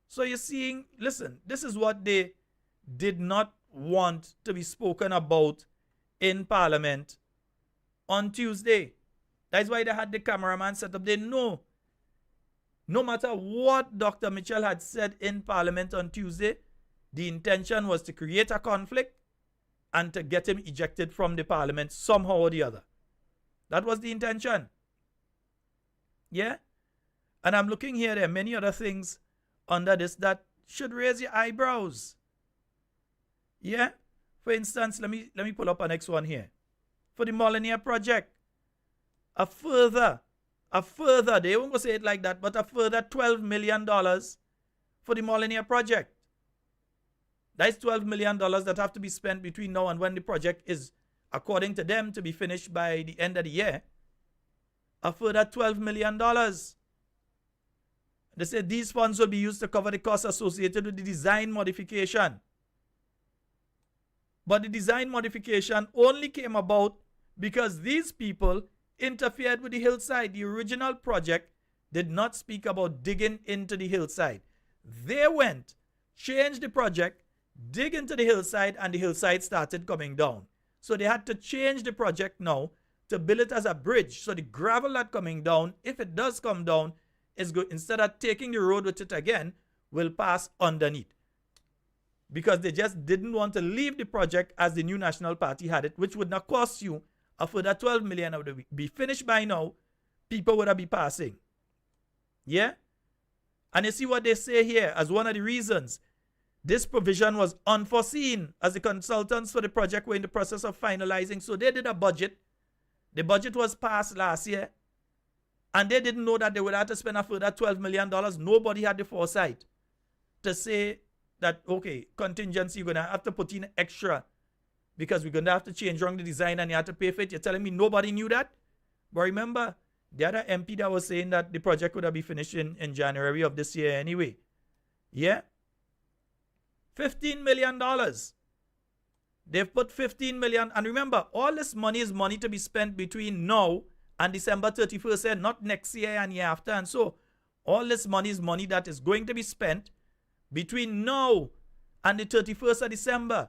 So you're seeing, listen, this is what they did not want to be spoken about in Parliament on Tuesday. That's why they had the cameraman set up. They know, no matter what Dr. Mitchell had said in Parliament on Tuesday, the intention was to create a conflict and to get him ejected from the Parliament somehow or the other. That was the intention. Yeah? And I'm looking here, there are many other things under this that should raise your eyebrows. Yeah? For instance, let me pull up a next one here. For the Molyneux project, a further, they won't go say it like that, but a further $12 million for the Molyneux project. That's $12 million that have to be spent between now and when the project is, according to them, to be finished by the end of the year. A further $12 million. They said these funds will be used to cover the costs associated with the design modification. But the design modification only came about because these people interfered with the hillside. The original project did not speak about digging into the hillside. They went, changed the project, dig into the hillside, and the hillside started coming down. So they had to change the project now to build it as a bridge. So the gravel that's coming down, if it does come down, is good. Instead of taking the road with it again, will pass underneath. because they just didn't want to leave the project as the new National Party had it, which would not cost you a further 12 million. It would be finished by now. People would have been passing. Yeah? And you see what they say here as one of the reasons. This provision was unforeseen as the consultants for the project were in the process of finalizing. So they did a budget. The budget was passed last year. And they didn't know that they would have to spend a further $12 million. Nobody had the foresight to say that, okay, contingency, you're going to have to put in extra because we're going to have to change around the design and you have to pay for it. You're telling me nobody knew that? But remember, the other MP that was saying that the project would have been finished in January of this year anyway. Yeah? $15 million. They've put $15 million. And remember, all this money is money to be spent between now and December 31st, and not next year and year after. And so all this money is money that is going to be spent between now and the 31st of December.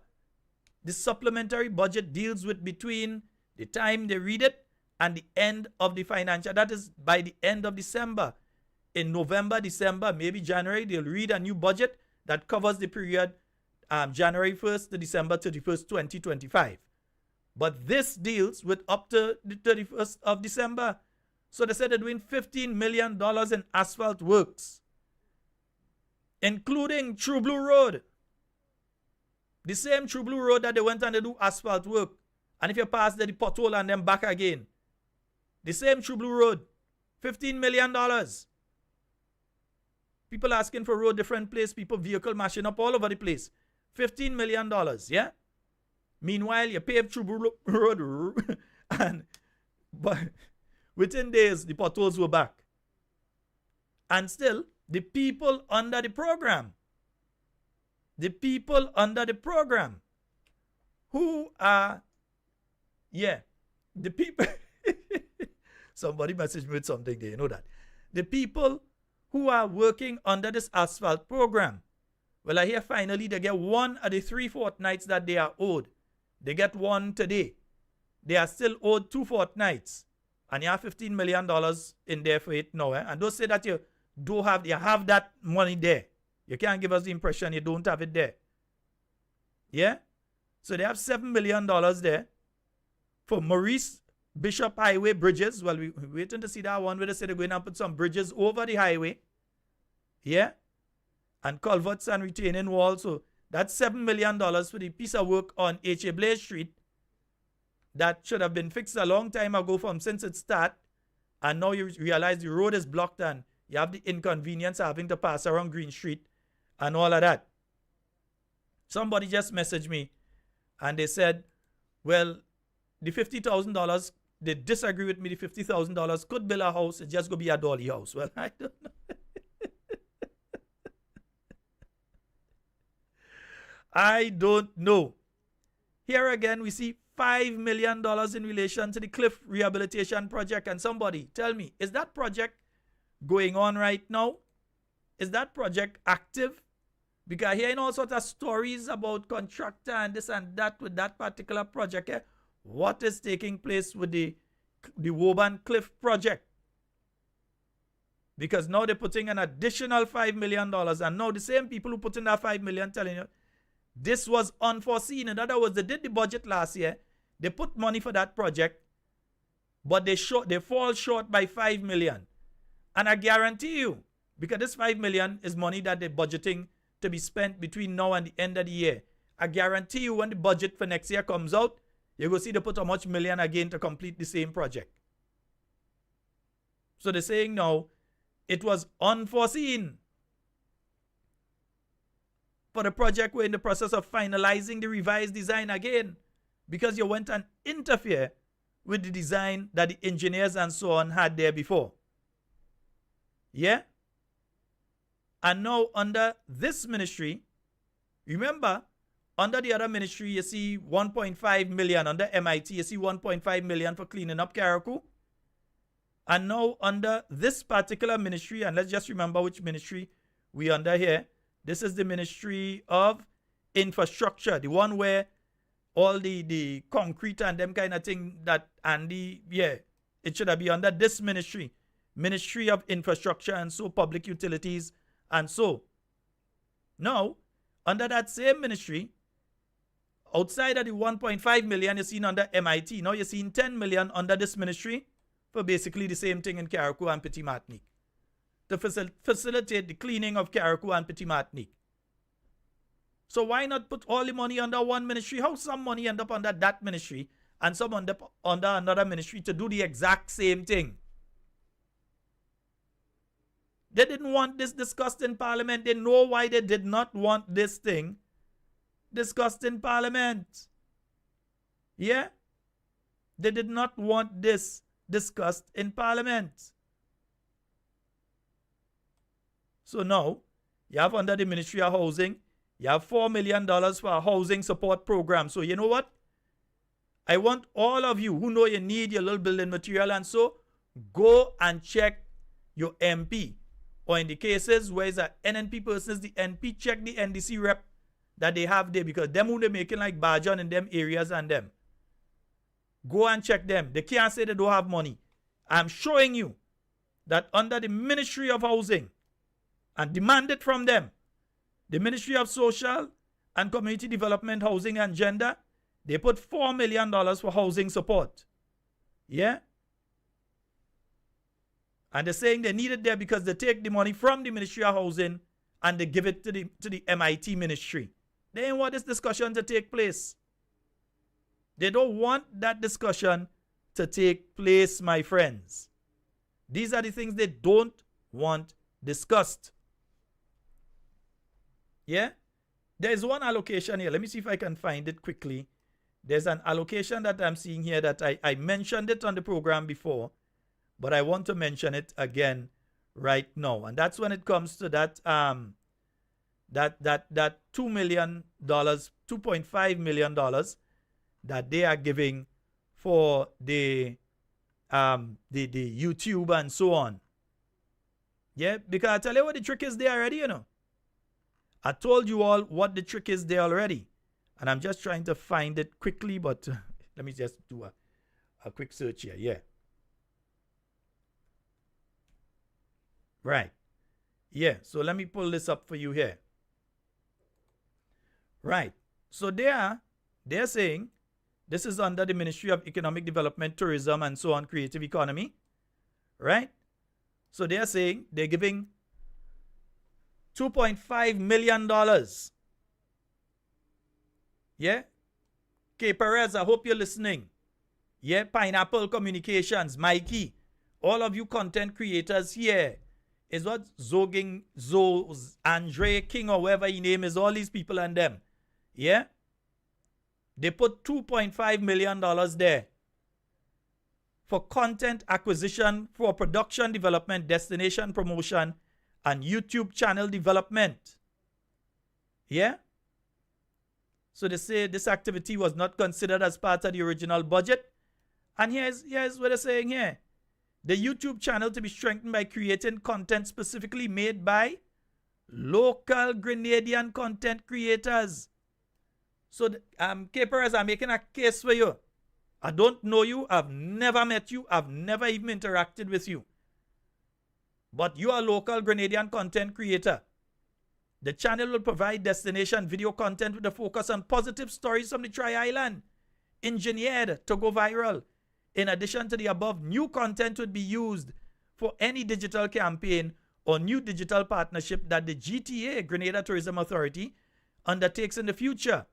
The supplementary budget deals with between the time they read it and the end of the financial. That is by the end of December. In November, December, maybe January, they'll read a new budget that covers the period January 1st to December 31st, 2025. But this deals with up to the 31st of December. So they said they're doing $15 million in asphalt works, including True Blue Road. The same True Blue Road that they went and they do asphalt work. And if you pass there, the pothole and then back again. The same True Blue Road. $15 million. People asking for road different place. People vehicle mashing up all over the place. $15 million, yeah? Meanwhile, you pave True Blue Road but within days, the potholes were back. And still, the people under the program, who are, the people, somebody messaged me with something there, you know that. The people who are working under this asphalt program, well, I hear finally they get one of the 3 fortnights that they are owed. They get one today. They are still owed 2 fortnights. And you have $15 million in there for it now. And don't say that you have that money there. You can't give us the impression you don't have it there. Yeah? So they have $7 million there for Maurice Bishop Highway bridges. Well, we're waiting to see that one where they say they're going to put some bridges over the highway. Yeah? And culverts and retaining walls. So that's $7 million for the piece of work on H.A. Blaze Street that should have been fixed a long time ago since it started. And now you realize the road is blocked and you have the inconvenience of having to pass around Green Street and all of that. Somebody just messaged me and they said, well, the $50,000, they disagree with me. The $50,000 could build a house. It's just going to be a dolly house. Well, I don't know. I don't know. Here again, we see $5 million in relation to the cliff rehabilitation project. And somebody tell me, is that project going on right now? Is that project active? Because I hear all sorts of stories about contractor and this and that with that particular project. What is taking place with the Woburn Cliff project? Because now they're putting an additional $5 million. And now the same people who put in that $5 million telling you, this was unforeseen. In other words, they did the budget last year. They put money for that project, but they fall short by $5 million. And I guarantee you, because this $5 million is money that they're budgeting to be spent between now and the end of the year. I guarantee you when the budget for next year comes out, you're going to see they put how much million again to complete the same project. So they're saying now, it was unforeseen. For the project, we're in the process of finalizing the revised design again because you went and interfere with the design that the engineers and so on had there before. Yeah? And now under this ministry, remember, under the other ministry, you see 1.5 million. Under MIT, you see 1.5 million for cleaning up Carriacou. And now under this particular ministry, and let's just remember which ministry we under here. This is the Ministry of Infrastructure, the one where all the concrete and them kind of thing that, and it should be under this ministry. Ministry of Infrastructure and so public utilities and so. Now, under that same ministry, outside of the 1.5 million you seen under MIT, now you're seeing 10 million under this ministry for basically the same thing in Carriacou and Petit Martinique, to facilitate the cleaning of Carriacou and Petit Martinique. So why not put all the money under one ministry? How some money end up under that ministry and some under another ministry to do the exact same thing? They didn't want this discussed in Parliament. They know why they did not want this thing discussed in Parliament. Yeah? They did not want this discussed in Parliament. So now, you have under the Ministry of Housing, you have $4 million for a housing support program. So you know what? I want all of you who know you need your little building material and so, go and check your MP. Or in the cases where it's an NNP person, the NP, check the NDC rep that they have there, because them who they making like Bajan in them areas and them. Go and check them. They can't say they don't have money. I'm showing you that under the Ministry of Housing, and demand it from them, the Ministry of Social and Community Development, Housing and Gender, they put $4 million for housing support. Yeah? And they're saying they need it there because they take the money from the Ministry of Housing and they give it to the MIT ministry. They ain't want this discussion to take place. They don't want that discussion to take place, my friends. These are the things they don't want discussed. Yeah? There's one allocation here. Let me see if I can find it quickly. There's an allocation that I'm seeing here that I mentioned it on the program before, but I want to mention it again right now. And that's when it comes to that $2 million, $2.5 million that they are giving for the YouTube and so on. Yeah, because I tell you what the trick is there already, you know. I told you all what the trick is there already. And I'm just trying to find it quickly, but let me just do a quick search here. Yeah. Right. Yeah, so let me pull this up for you here. Right. So they're saying this is under the Ministry of Economic Development, Tourism, and so on, Creative Economy. Right? So they're saying they're giving $2.5 million. Yeah? K. Perez, I hope you're listening. Yeah? Pineapple Communications, Mikey, all of you content creators here. Is what Andre King or whatever his name is, all these people and them. Yeah? They put $2.5 million there for content acquisition, for production development, destination promotion, and YouTube channel development. Yeah? So they say this activity was not considered as part of the original budget. And here's what they're saying here. The YouTube channel to be strengthened by creating content specifically made by local Grenadian content creators. So, K-Perez, I'm making a case for you. I don't know you. I've never met you. I've never even interacted with you. But you are a local Grenadian content creator. The channel will provide destination video content with a focus on positive stories from the Tri-Island, engineered to go viral. In addition to the above, new content would be used for any digital campaign or new digital partnership that the GTA, Grenada Tourism Authority, undertakes in the future,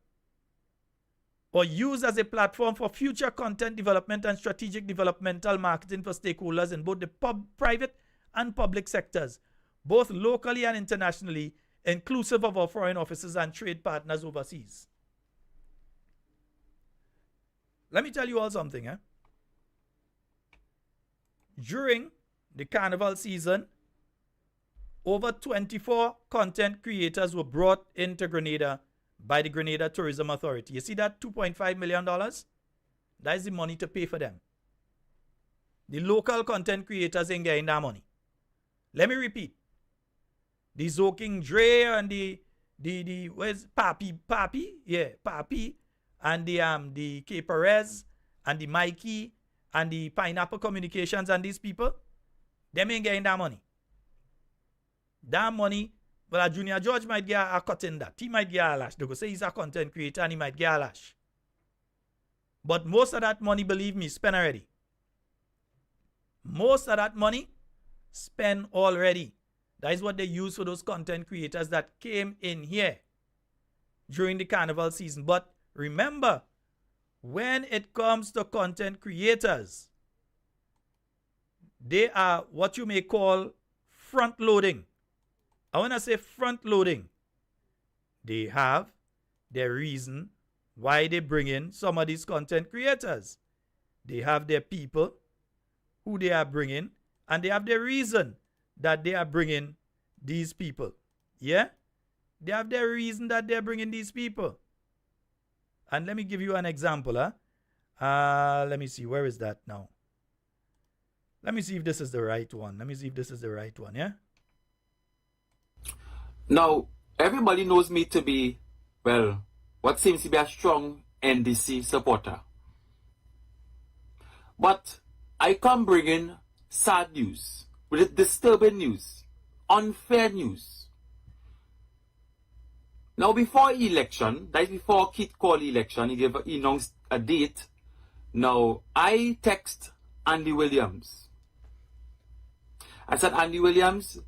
or used as a platform for future content development and strategic developmental marketing for stakeholders in both the private and public sectors, both locally and internationally, inclusive of our foreign offices and trade partners overseas. Let me tell you all something, During the carnival season, over 24 content creators were brought into Grenada by the Grenada Tourism Authority. You see that $2.5 million? That is the money to pay for them. The local content creators ain't getting that money. Let me repeat. The Zoking Dre and the where's Papi? Yeah, Papi. And the K. Perez and the Mikey and the Pineapple Communications and these people, them ain't getting that money. That money Well, a Junior George might get a cut in that. He might get a lash. They go say he's a content creator and he might get a lash. But most of that money, believe me, spent already. Most of that money spent already. That is what they use for those content creators that came in here during the carnival season. But remember, when it comes to content creators, they are what you may call front loading. I want to say front loading. They have their reason why they bring in some of these content creators. They have their people who they are bringing, and they have their reason that they are bringing these people. Yeah? They have their reason that they're bringing these people. And let me give you an example. Let me see. Where is that now? Let me see if this is the right one. Yeah? Now, everybody knows me to be, well, what seems to be a strong NDC supporter. But I come bringing sad news, with disturbing news, unfair news. Now, before election, that is before Kit called election, he announced a date. Now, I text Andy Williams. I said, Andy Williams,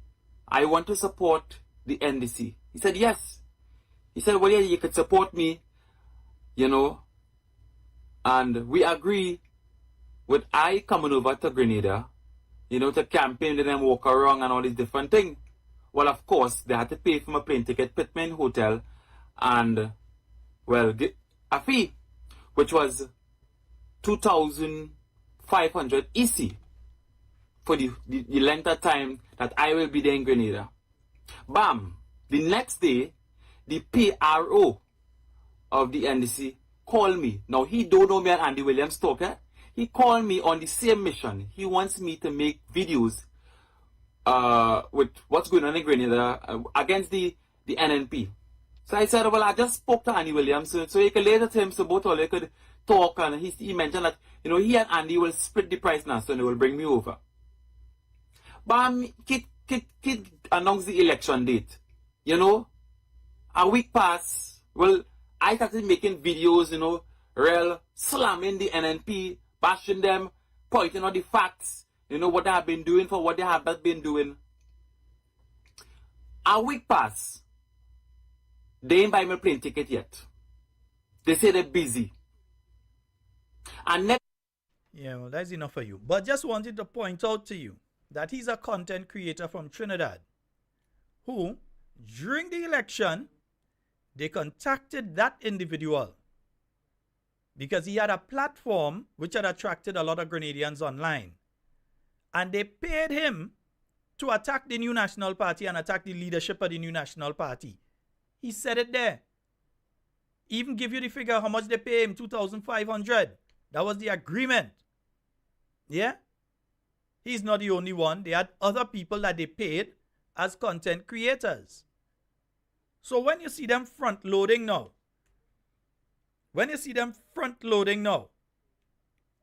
I want to support the NDC. He said, yes. He said, well, yeah, you could support me, you know, and we agree with I coming over to Grenada, you know, to campaign and then walk around and all these different things. Well, of course, they had to pay for my plane ticket, put me in hotel, and, well, a fee, which was 2,500 EC for the length of time that I will be there in Grenada. Bam! The next day, the PRO of the NDC called me. Now, he don't know me and Andy Williams talk, eh? He called me on the same mission. He wants me to make videos with what's going on in Grenada against the NNP. So I said, well, I just spoke to Andy Williams, so you can later to him, so both of you could talk, and he mentioned that, you know, he and Andy will split the price now, so they will bring me over. But Kit announced the election date. You know, a week passed. Well, I started making videos, you know, real slamming the NNP, bashing them, pointing out the facts, you know, what they have been doing for what they have not been doing. A week passed. They ain't buy me a plane ticket yet. They say they're busy. And yeah, well, that's enough for you. But just wanted to point out to you that he's a content creator from Trinidad who, during the election, they contacted that individual because he had a platform which had attracted a lot of Grenadians online. And they paid him to attack the New National Party and attack the leadership of the New National Party. He said it there. Even give you the figure how much they pay him, 2,500. That was the agreement. Yeah? He's not the only one. They had other people that they paid as content creators. So when you see them front loading now,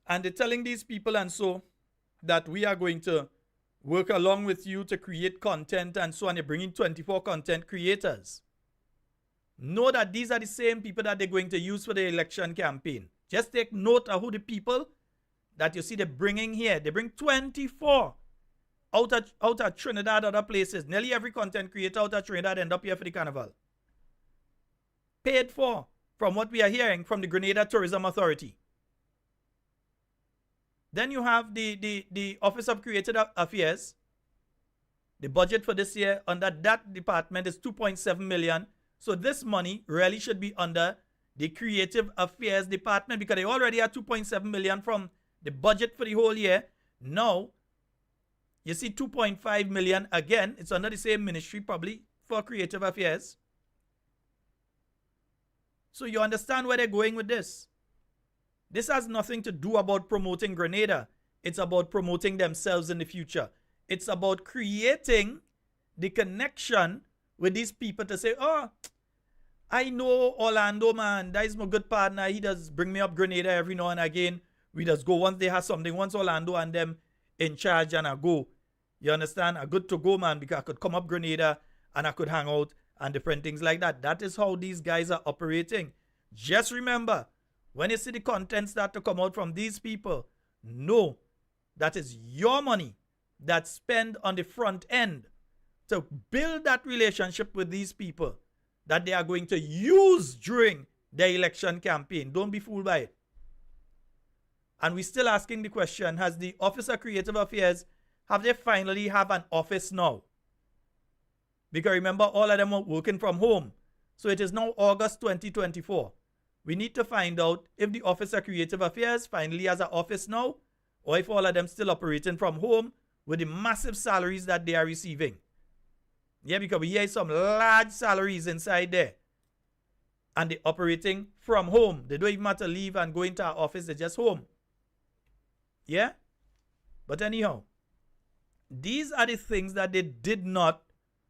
and they're telling these people and so that we are going to work along with you to create content and so on, you're bringing 24 content creators. Know that these are the same people that they're going to use for the election campaign. Just take note of who the people that you see they're bringing here. They bring 24 out of Trinidad, other places. Nearly every content creator out of Trinidad end up here for the carnival. Paid for, from what we are hearing from the Grenada Tourism Authority. Then you have the Office of Creative Affairs. The budget for this year under that department is 2.7 million. So this money really should be under the Creative Affairs Department because they already have 2.7 million from the budget for the whole year. Now, you see 2.5 million again. It's under the same ministry probably for Creative Affairs. So you understand where they're going with this. This has nothing to do about promoting Grenada. It's about promoting themselves in the future. It's about creating the connection with these people to say, oh, I know Orlando, man. That is my good partner. He does bring me up Grenada every now and again. We just go once they have something. Once Orlando and them in charge and I go. You understand? I good to go, man, because I could come up Grenada and I could hang out and different things like that. That is how these guys are operating. Just remember, when you see the content start to come out from these people, know that is your money that's spent on the front end to build that relationship with these people that they are going to use during their election campaign. Don't be fooled by it. And we're still asking the question, has the Office of Creative Affairs, have they finally have an office now? Because remember, all of them are working from home. So it is now August 2024. We need to find out if the Office of Creative Affairs finally has an office now, or if all of them still operating from home with the massive salaries that they are receiving. Yeah, because we hear some large salaries inside there. And they're operating from home. They don't even have to leave and go into our office. They're just home. Yeah? But anyhow, these are the things that they did not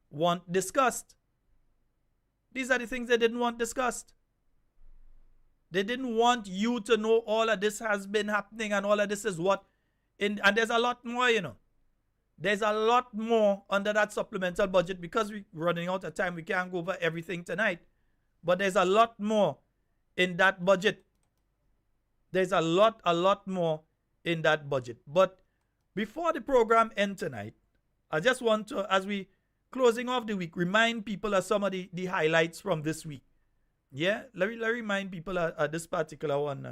want discussed. These are the things they didn't want discussed. They didn't want you to know all of this has been happening and all of this is what. And there's a lot more, you know. There's a lot more under that supplemental budget because we're running out of time. We can't go over everything tonight. But there's a lot more in that budget. There's a lot more in that budget. But before the program ends tonight, I just want to, as we closing off the week, remind people of some of the highlights from this week. Yeah, let me remind people of this particular one.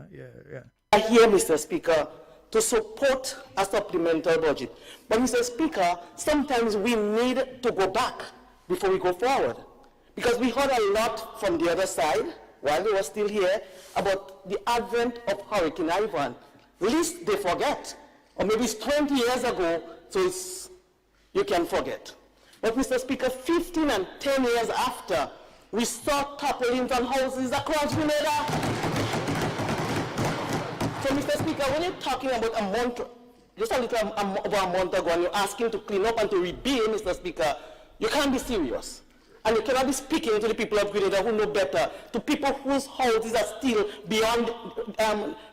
I hear, Mr. Speaker, to support a supplemental budget. But, Mr. Speaker, sometimes we need to go back before we go forward. Because we heard a lot from the other side, while they were still here, about the advent of Hurricane Ivan. Least they forget. Or maybe it's 20 years ago, so you can forget. But, Mr. Speaker, 15 and 10 years after, we saw topplings on houses across Grenada. So, Mr. Speaker, when you're talking about a month, just a little about a month ago, and you're asking to clean up and to rebuild, Mr. Speaker, you can't be serious. And you cannot be speaking to the people of Grenada who know better, to people whose houses are still beyond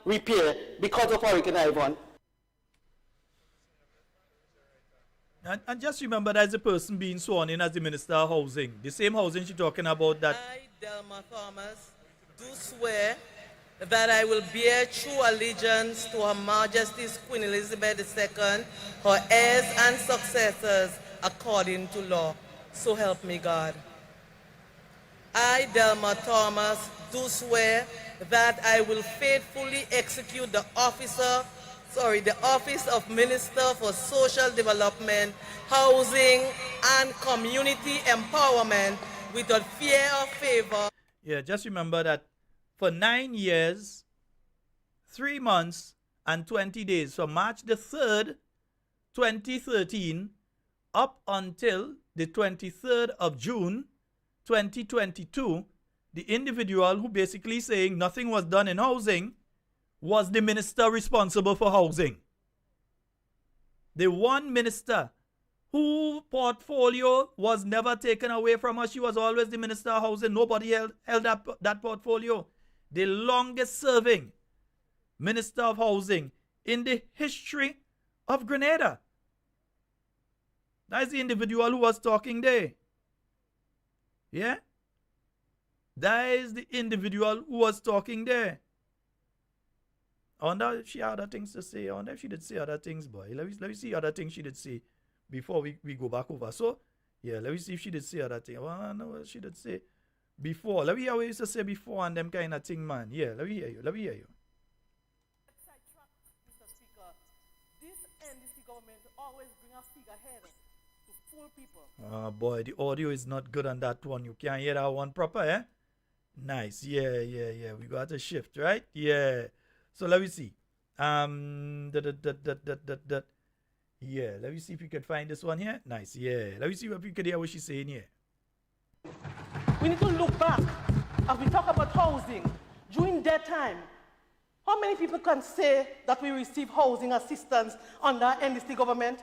repair because of Hurricane Ivan. And just remember there's a person being sworn in as the Minister of Housing. The same housing she's talking about that. I, Delma Thomas, do swear that I will bear true allegiance to Her Majesty's Queen Elizabeth II, her heirs and successors, according to law. So help me God. I, Delma Thomas, do swear that I will faithfully execute the office of Minister for Social Development, Housing, and Community Empowerment without fear or favor. Yeah, just remember that for 9 years, 3 months, and 20 days, from March the 3rd, 2013, up until the 23rd of June, 2022, the individual who basically saying nothing was done in housing was the minister responsible for housing. The one minister whose portfolio was never taken away from her. She was always the Minister of Housing. Nobody held that portfolio. The longest serving Minister of Housing in the history of Grenada. That is the individual who was talking there. Yeah? That is the individual who was talking there. I wonder if she had other things to say. I wonder if she did say other things, boy. Let me see other things she did say before we go back over. So, yeah, let me see if she did say other things. Well, I know what she did say before. Let me hear what you used to say before and them kind of thing, man. Yeah, let me hear you. Mr. Speaker, this NDC government always bring a figurehead to fool people. Oh, boy, the audio is not good on that one. You can't hear that one proper, eh? Nice. Yeah. We got a shift, right? Yeah. So let me see. Yeah, let me see if we can find this one here. Nice, yeah. Let me see if we can hear what she's saying here. We need to look back as we talk about housing. During that time, how many people can say that we receive housing assistance under NDC government?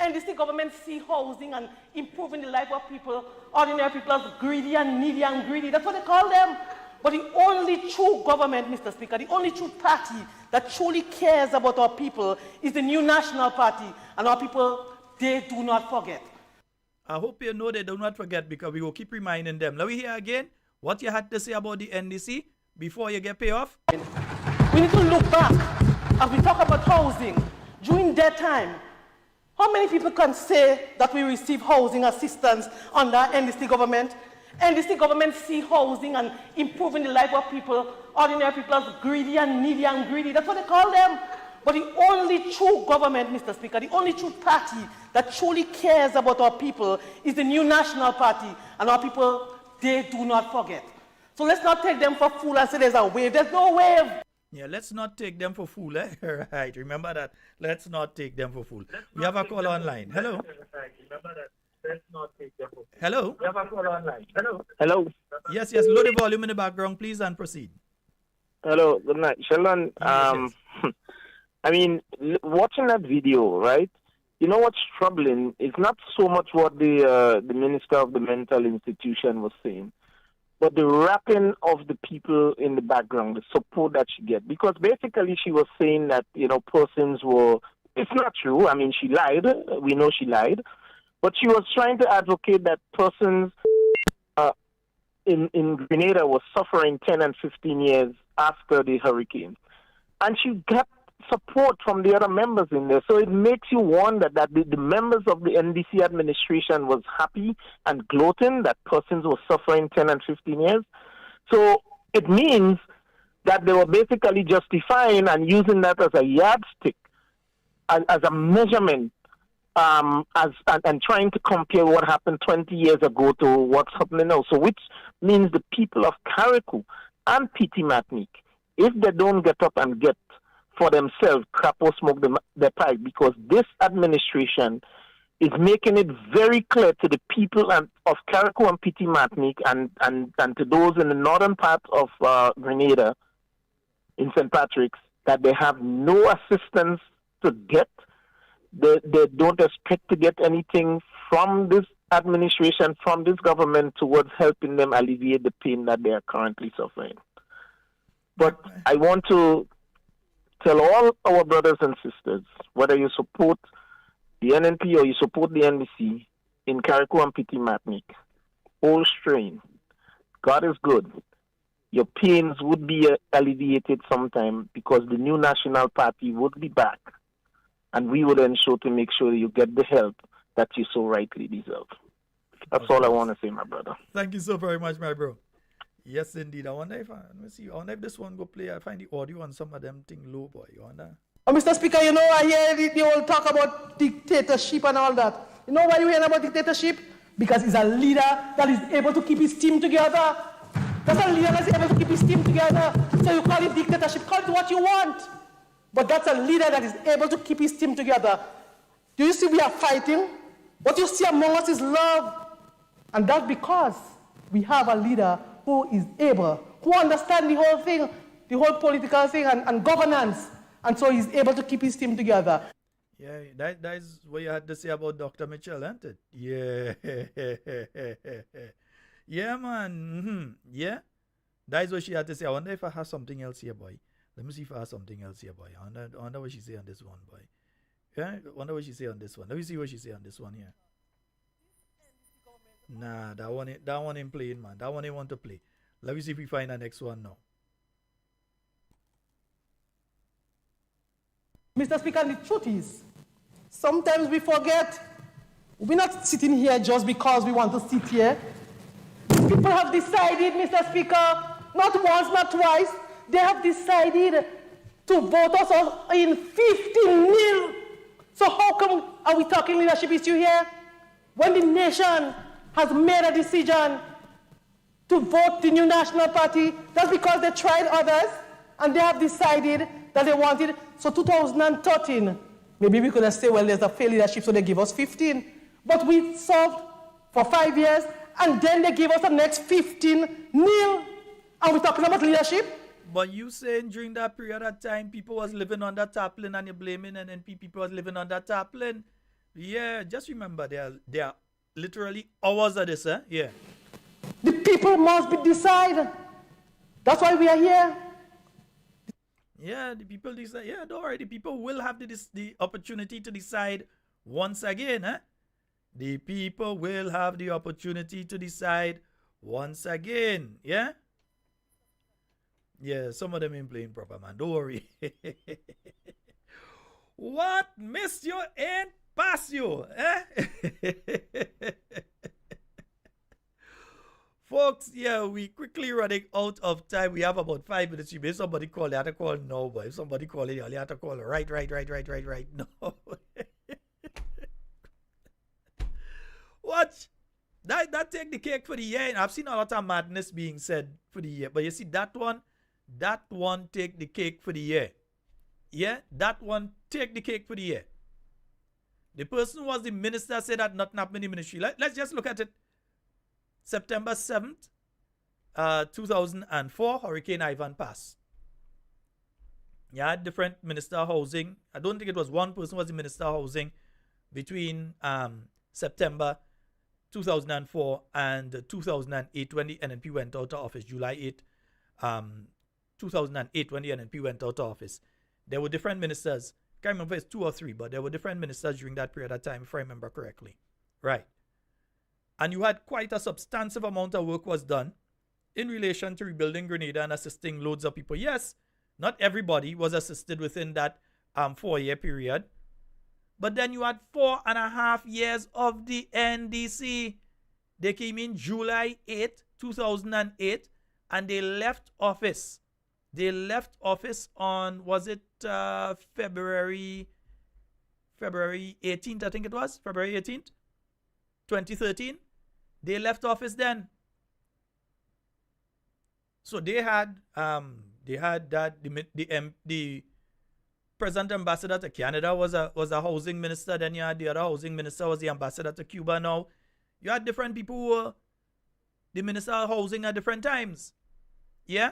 NDC government see housing and improving the life of people, ordinary people as greedy and needy and greedy. That's what they call them. But the only true government, Mr. Speaker, the only true party that truly cares about our people is the New National Party. And our people, they do not forget. I hope you know they do not forget because we will keep reminding them. Let me hear again what you had to say about the NDC before you get paid off. We need to look back as we talk about housing. During that time, how many people can say that we receive housing assistance under NDC government? NDC government see housing and improving the life of people, ordinary people as greedy and needy and greedy. That's what they call them. But the only true government, Mr. Speaker, the only true party that truly cares about our people is the New National Party. And our people, they do not forget. So let's not take them for fool and say there's a wave. There's no wave. Yeah, let's not take them for fool, eh? Right, remember that. Let's not take them for fool. We have a call online. Hello. Hello. We have a call online. Hello. Hello. Yes, load the volume in the background, please, and proceed. Hello. Good night, Sheldon. Yes. I mean, watching that video, right? You know what's troubling? It's not so much what the minister of the mental institution was saying, but the rapping of the people in the background, the support that she get. Because basically she was saying that, persons were, it's not true. I mean, she lied. We know she lied. But she was trying to advocate that persons in Grenada were suffering 10 and 15 years after the hurricane. And she got support from the other members in there. So it makes you wonder that the members of the NDC administration was happy and gloating that persons were suffering 10 and 15 years. So it means that they were basically justifying and using that as a yardstick, as a measurement, and trying to compare what happened 20 years ago to what's happening now. So which means the people of Carriacou and Petit Martinique, if they don't get up and get for themselves, crap or smoke their pipe, because this administration is making it very clear to the people of Carriacou and Petit Martinique and to those in the northern part of Grenada, in St. Patrick's, that they have no assistance to get. They don't expect to get anything from this administration, from this government, towards helping them alleviate the pain that they are currently suffering. But I want to tell all our brothers and sisters, whether you support the NNP or you support the NDC in Carriacou and Petit Martinique, all strain. God is good. Your pains would be alleviated sometime because the New National Party would be back, and we would ensure to make sure you get the help that you so rightly deserve. That's all I want to say, my brother. Thank you so very much, my bro. Yes, indeed. I wonder if this one go play. I find the audio on some of them thing low, boy. You wonder? Oh, Mr. Speaker, I hear the whole talk about dictatorship and all that. You know why you hear about dictatorship? Because he's a leader that is able to keep his team together. That's a leader that's able to keep his team together. So you call it dictatorship. Call it what you want. But that's a leader that is able to keep his team together. Do you see we are fighting? What you see among us is love. And that's because we have a leader who is able, who understands the whole thing, the whole political thing and governance. And so he's able to keep his team together. Yeah, that is what you had to say about Dr. Mitchell, ain't it? Yeah. Yeah, man. Yeah. That is what she had to say. I wonder if I have something else here, boy. Let me see if I have something else here, boy. I wonder what she say on this one, boy. Yeah, I wonder what she say on this one. Let me see what she say on this one here. Nah, that one ain't playing, man. That one ain't want to play. Let me see if we find the next one now. Mr. Speaker, the truth is, sometimes we forget. We're not sitting here just because we want to sit here. People have decided, Mr. Speaker, not once, not twice, they have decided to vote us in 15-0. So how come are we talking leadership issue here? When the nation has made a decision to vote the New National Party, that's because they tried others and they have decided that they wanted. So 2013, maybe we could have said, well, there's a failed leadership, so they give us 15. But we served for 5 years, and then they give us the next 15-0. And we're talking about leadership? But you saying during that period of time, people was living under tarpaulin and you're blaming NNP people was living under tarpaulin. Yeah, just remember, there are literally hours of this, Yeah. The people must decide. That's why we are here. Yeah, the people decide. Yeah, don't worry. The people will have the opportunity to decide once again, The people will have the opportunity to decide once again. Yeah? Yeah, some of them ain't playing proper, man. Don't worry. What missed you ain't pass you. Eh? Folks, yeah, we quickly running out of time. We have about 5 minutes. If somebody call, you have to call no. But if somebody call it, you have to call right now. Watch. That take the cake for the year. And I've seen a lot of madness being said for the year. But you see, that one take the cake for the year. Yeah, that one take the cake for the year. The person who was the minister said that nothing happened in the ministry. Let's just look at it. September 7th, 2004, Hurricane Ivan passed. You had different minister of housing. I don't think it was one person who was the minister of housing between September 2004 and 2008 when the NNP went out of office, July 8, 2008 when the NNP went out of office. There were different ministers. I can't remember if it's 2 or 3, but there were different ministers during that period of time, if I remember correctly. Right. And you had quite a substantive amount of work was done in relation to rebuilding Grenada and assisting loads of people. Yes, not everybody was assisted within that 4-year period. But then you had 4.5 years of the NDC. They came in July 8, 2008, and they left office. They left office on, was it February 18th, I think it was? February 18th, 2013. They left office then. So they had that the present ambassador to Canada was a housing minister. Then you had the other housing minister was the ambassador to Cuba. Now you had different people who were the minister of housing at different times. Yeah.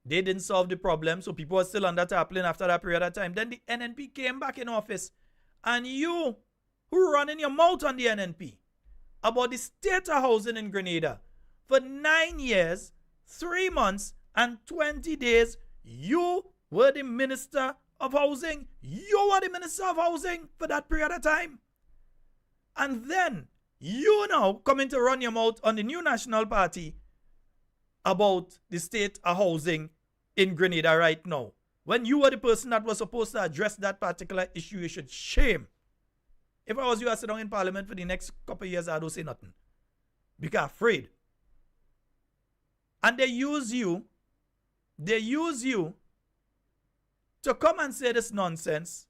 They didn't solve the problem, so people were still under tarpaulin after that period of time. Then the NNP came back in office. And you, who running your mouth on the NNP about the state of housing in Grenada, for 9 years, 3 months, and 20 days, you were the Minister of Housing. You were the Minister of Housing for that period of time. And then, you now coming to run your mouth on the new National Party about the state of housing in Grenada right now. When you were the person that was supposed to address that particular issue, you should shame. If I was you, I'd sit down in Parliament for the next couple of years, I don't say nothing. Because I'm afraid. And they use you to come and say this nonsense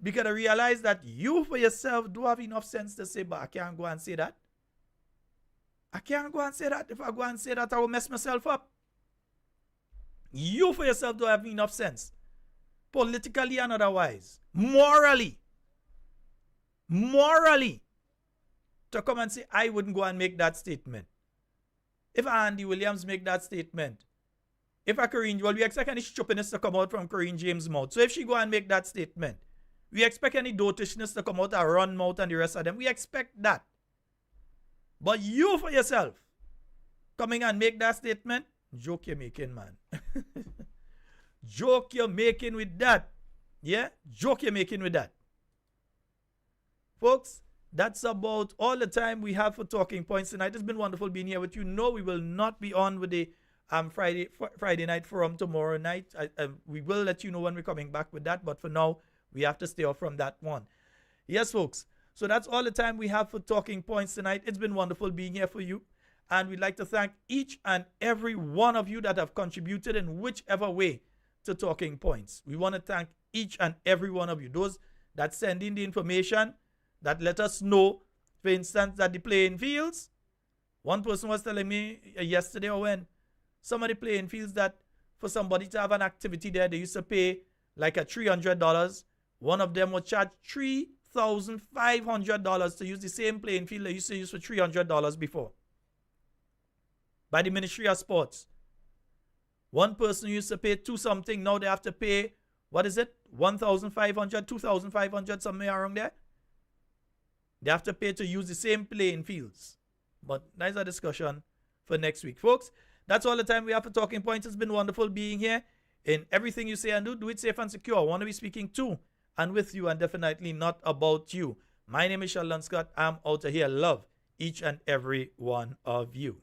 because they realize that you for yourself do have enough sense to say, but I can't go and say that. I can't go and say that. If I go and say that, I will mess myself up. You for yourself don't have enough sense. Politically and otherwise. Morally. To come and say, I wouldn't go and make that statement. If Andy Williams make that statement, if a Corinne, well, we expect any stupidness to come out from Corinne James' mouth. So if she go and make that statement, we expect any dotishness to come out and run mouth and the rest of them. We expect that. But you for yourself, coming and make that statement, joke you're making, man. Joke you're making with that. Yeah? Joke you're making with that. Folks, that's about all the time we have for Talking Points tonight. It's been wonderful being here with you. No, we will not be on with the Friday night forum tomorrow night. We will let you know when we're coming back with that. But for now, we have to stay off from that one. Yes, folks. So that's all the time we have for Talking Points tonight. It's been wonderful being here for you. And we'd like to thank each and every one of you that have contributed in whichever way to Talking Points. We want to thank each and every one of you. Those that send in the information, that let us know, for instance, that the playing fields. One person was telling me yesterday or when, some of the playing fields that for somebody to have an activity there, they used to pay like a $300. One of them would charge $3,500 to use the same playing field they used to use for $300 before. By the Ministry of Sports. One person used to pay $2 something, now they have to pay, what is it? $1,500, $2,500, somewhere around there. They have to pay to use the same playing fields. But that's a discussion for next week. Folks, that's all the time we have for Talking Points. It's been wonderful being here. In everything you say and do it safe and secure. I want to be speaking to and with you and definitely not about you. My name is Sheldon Scott. I'm out of here. Love each and every one of you.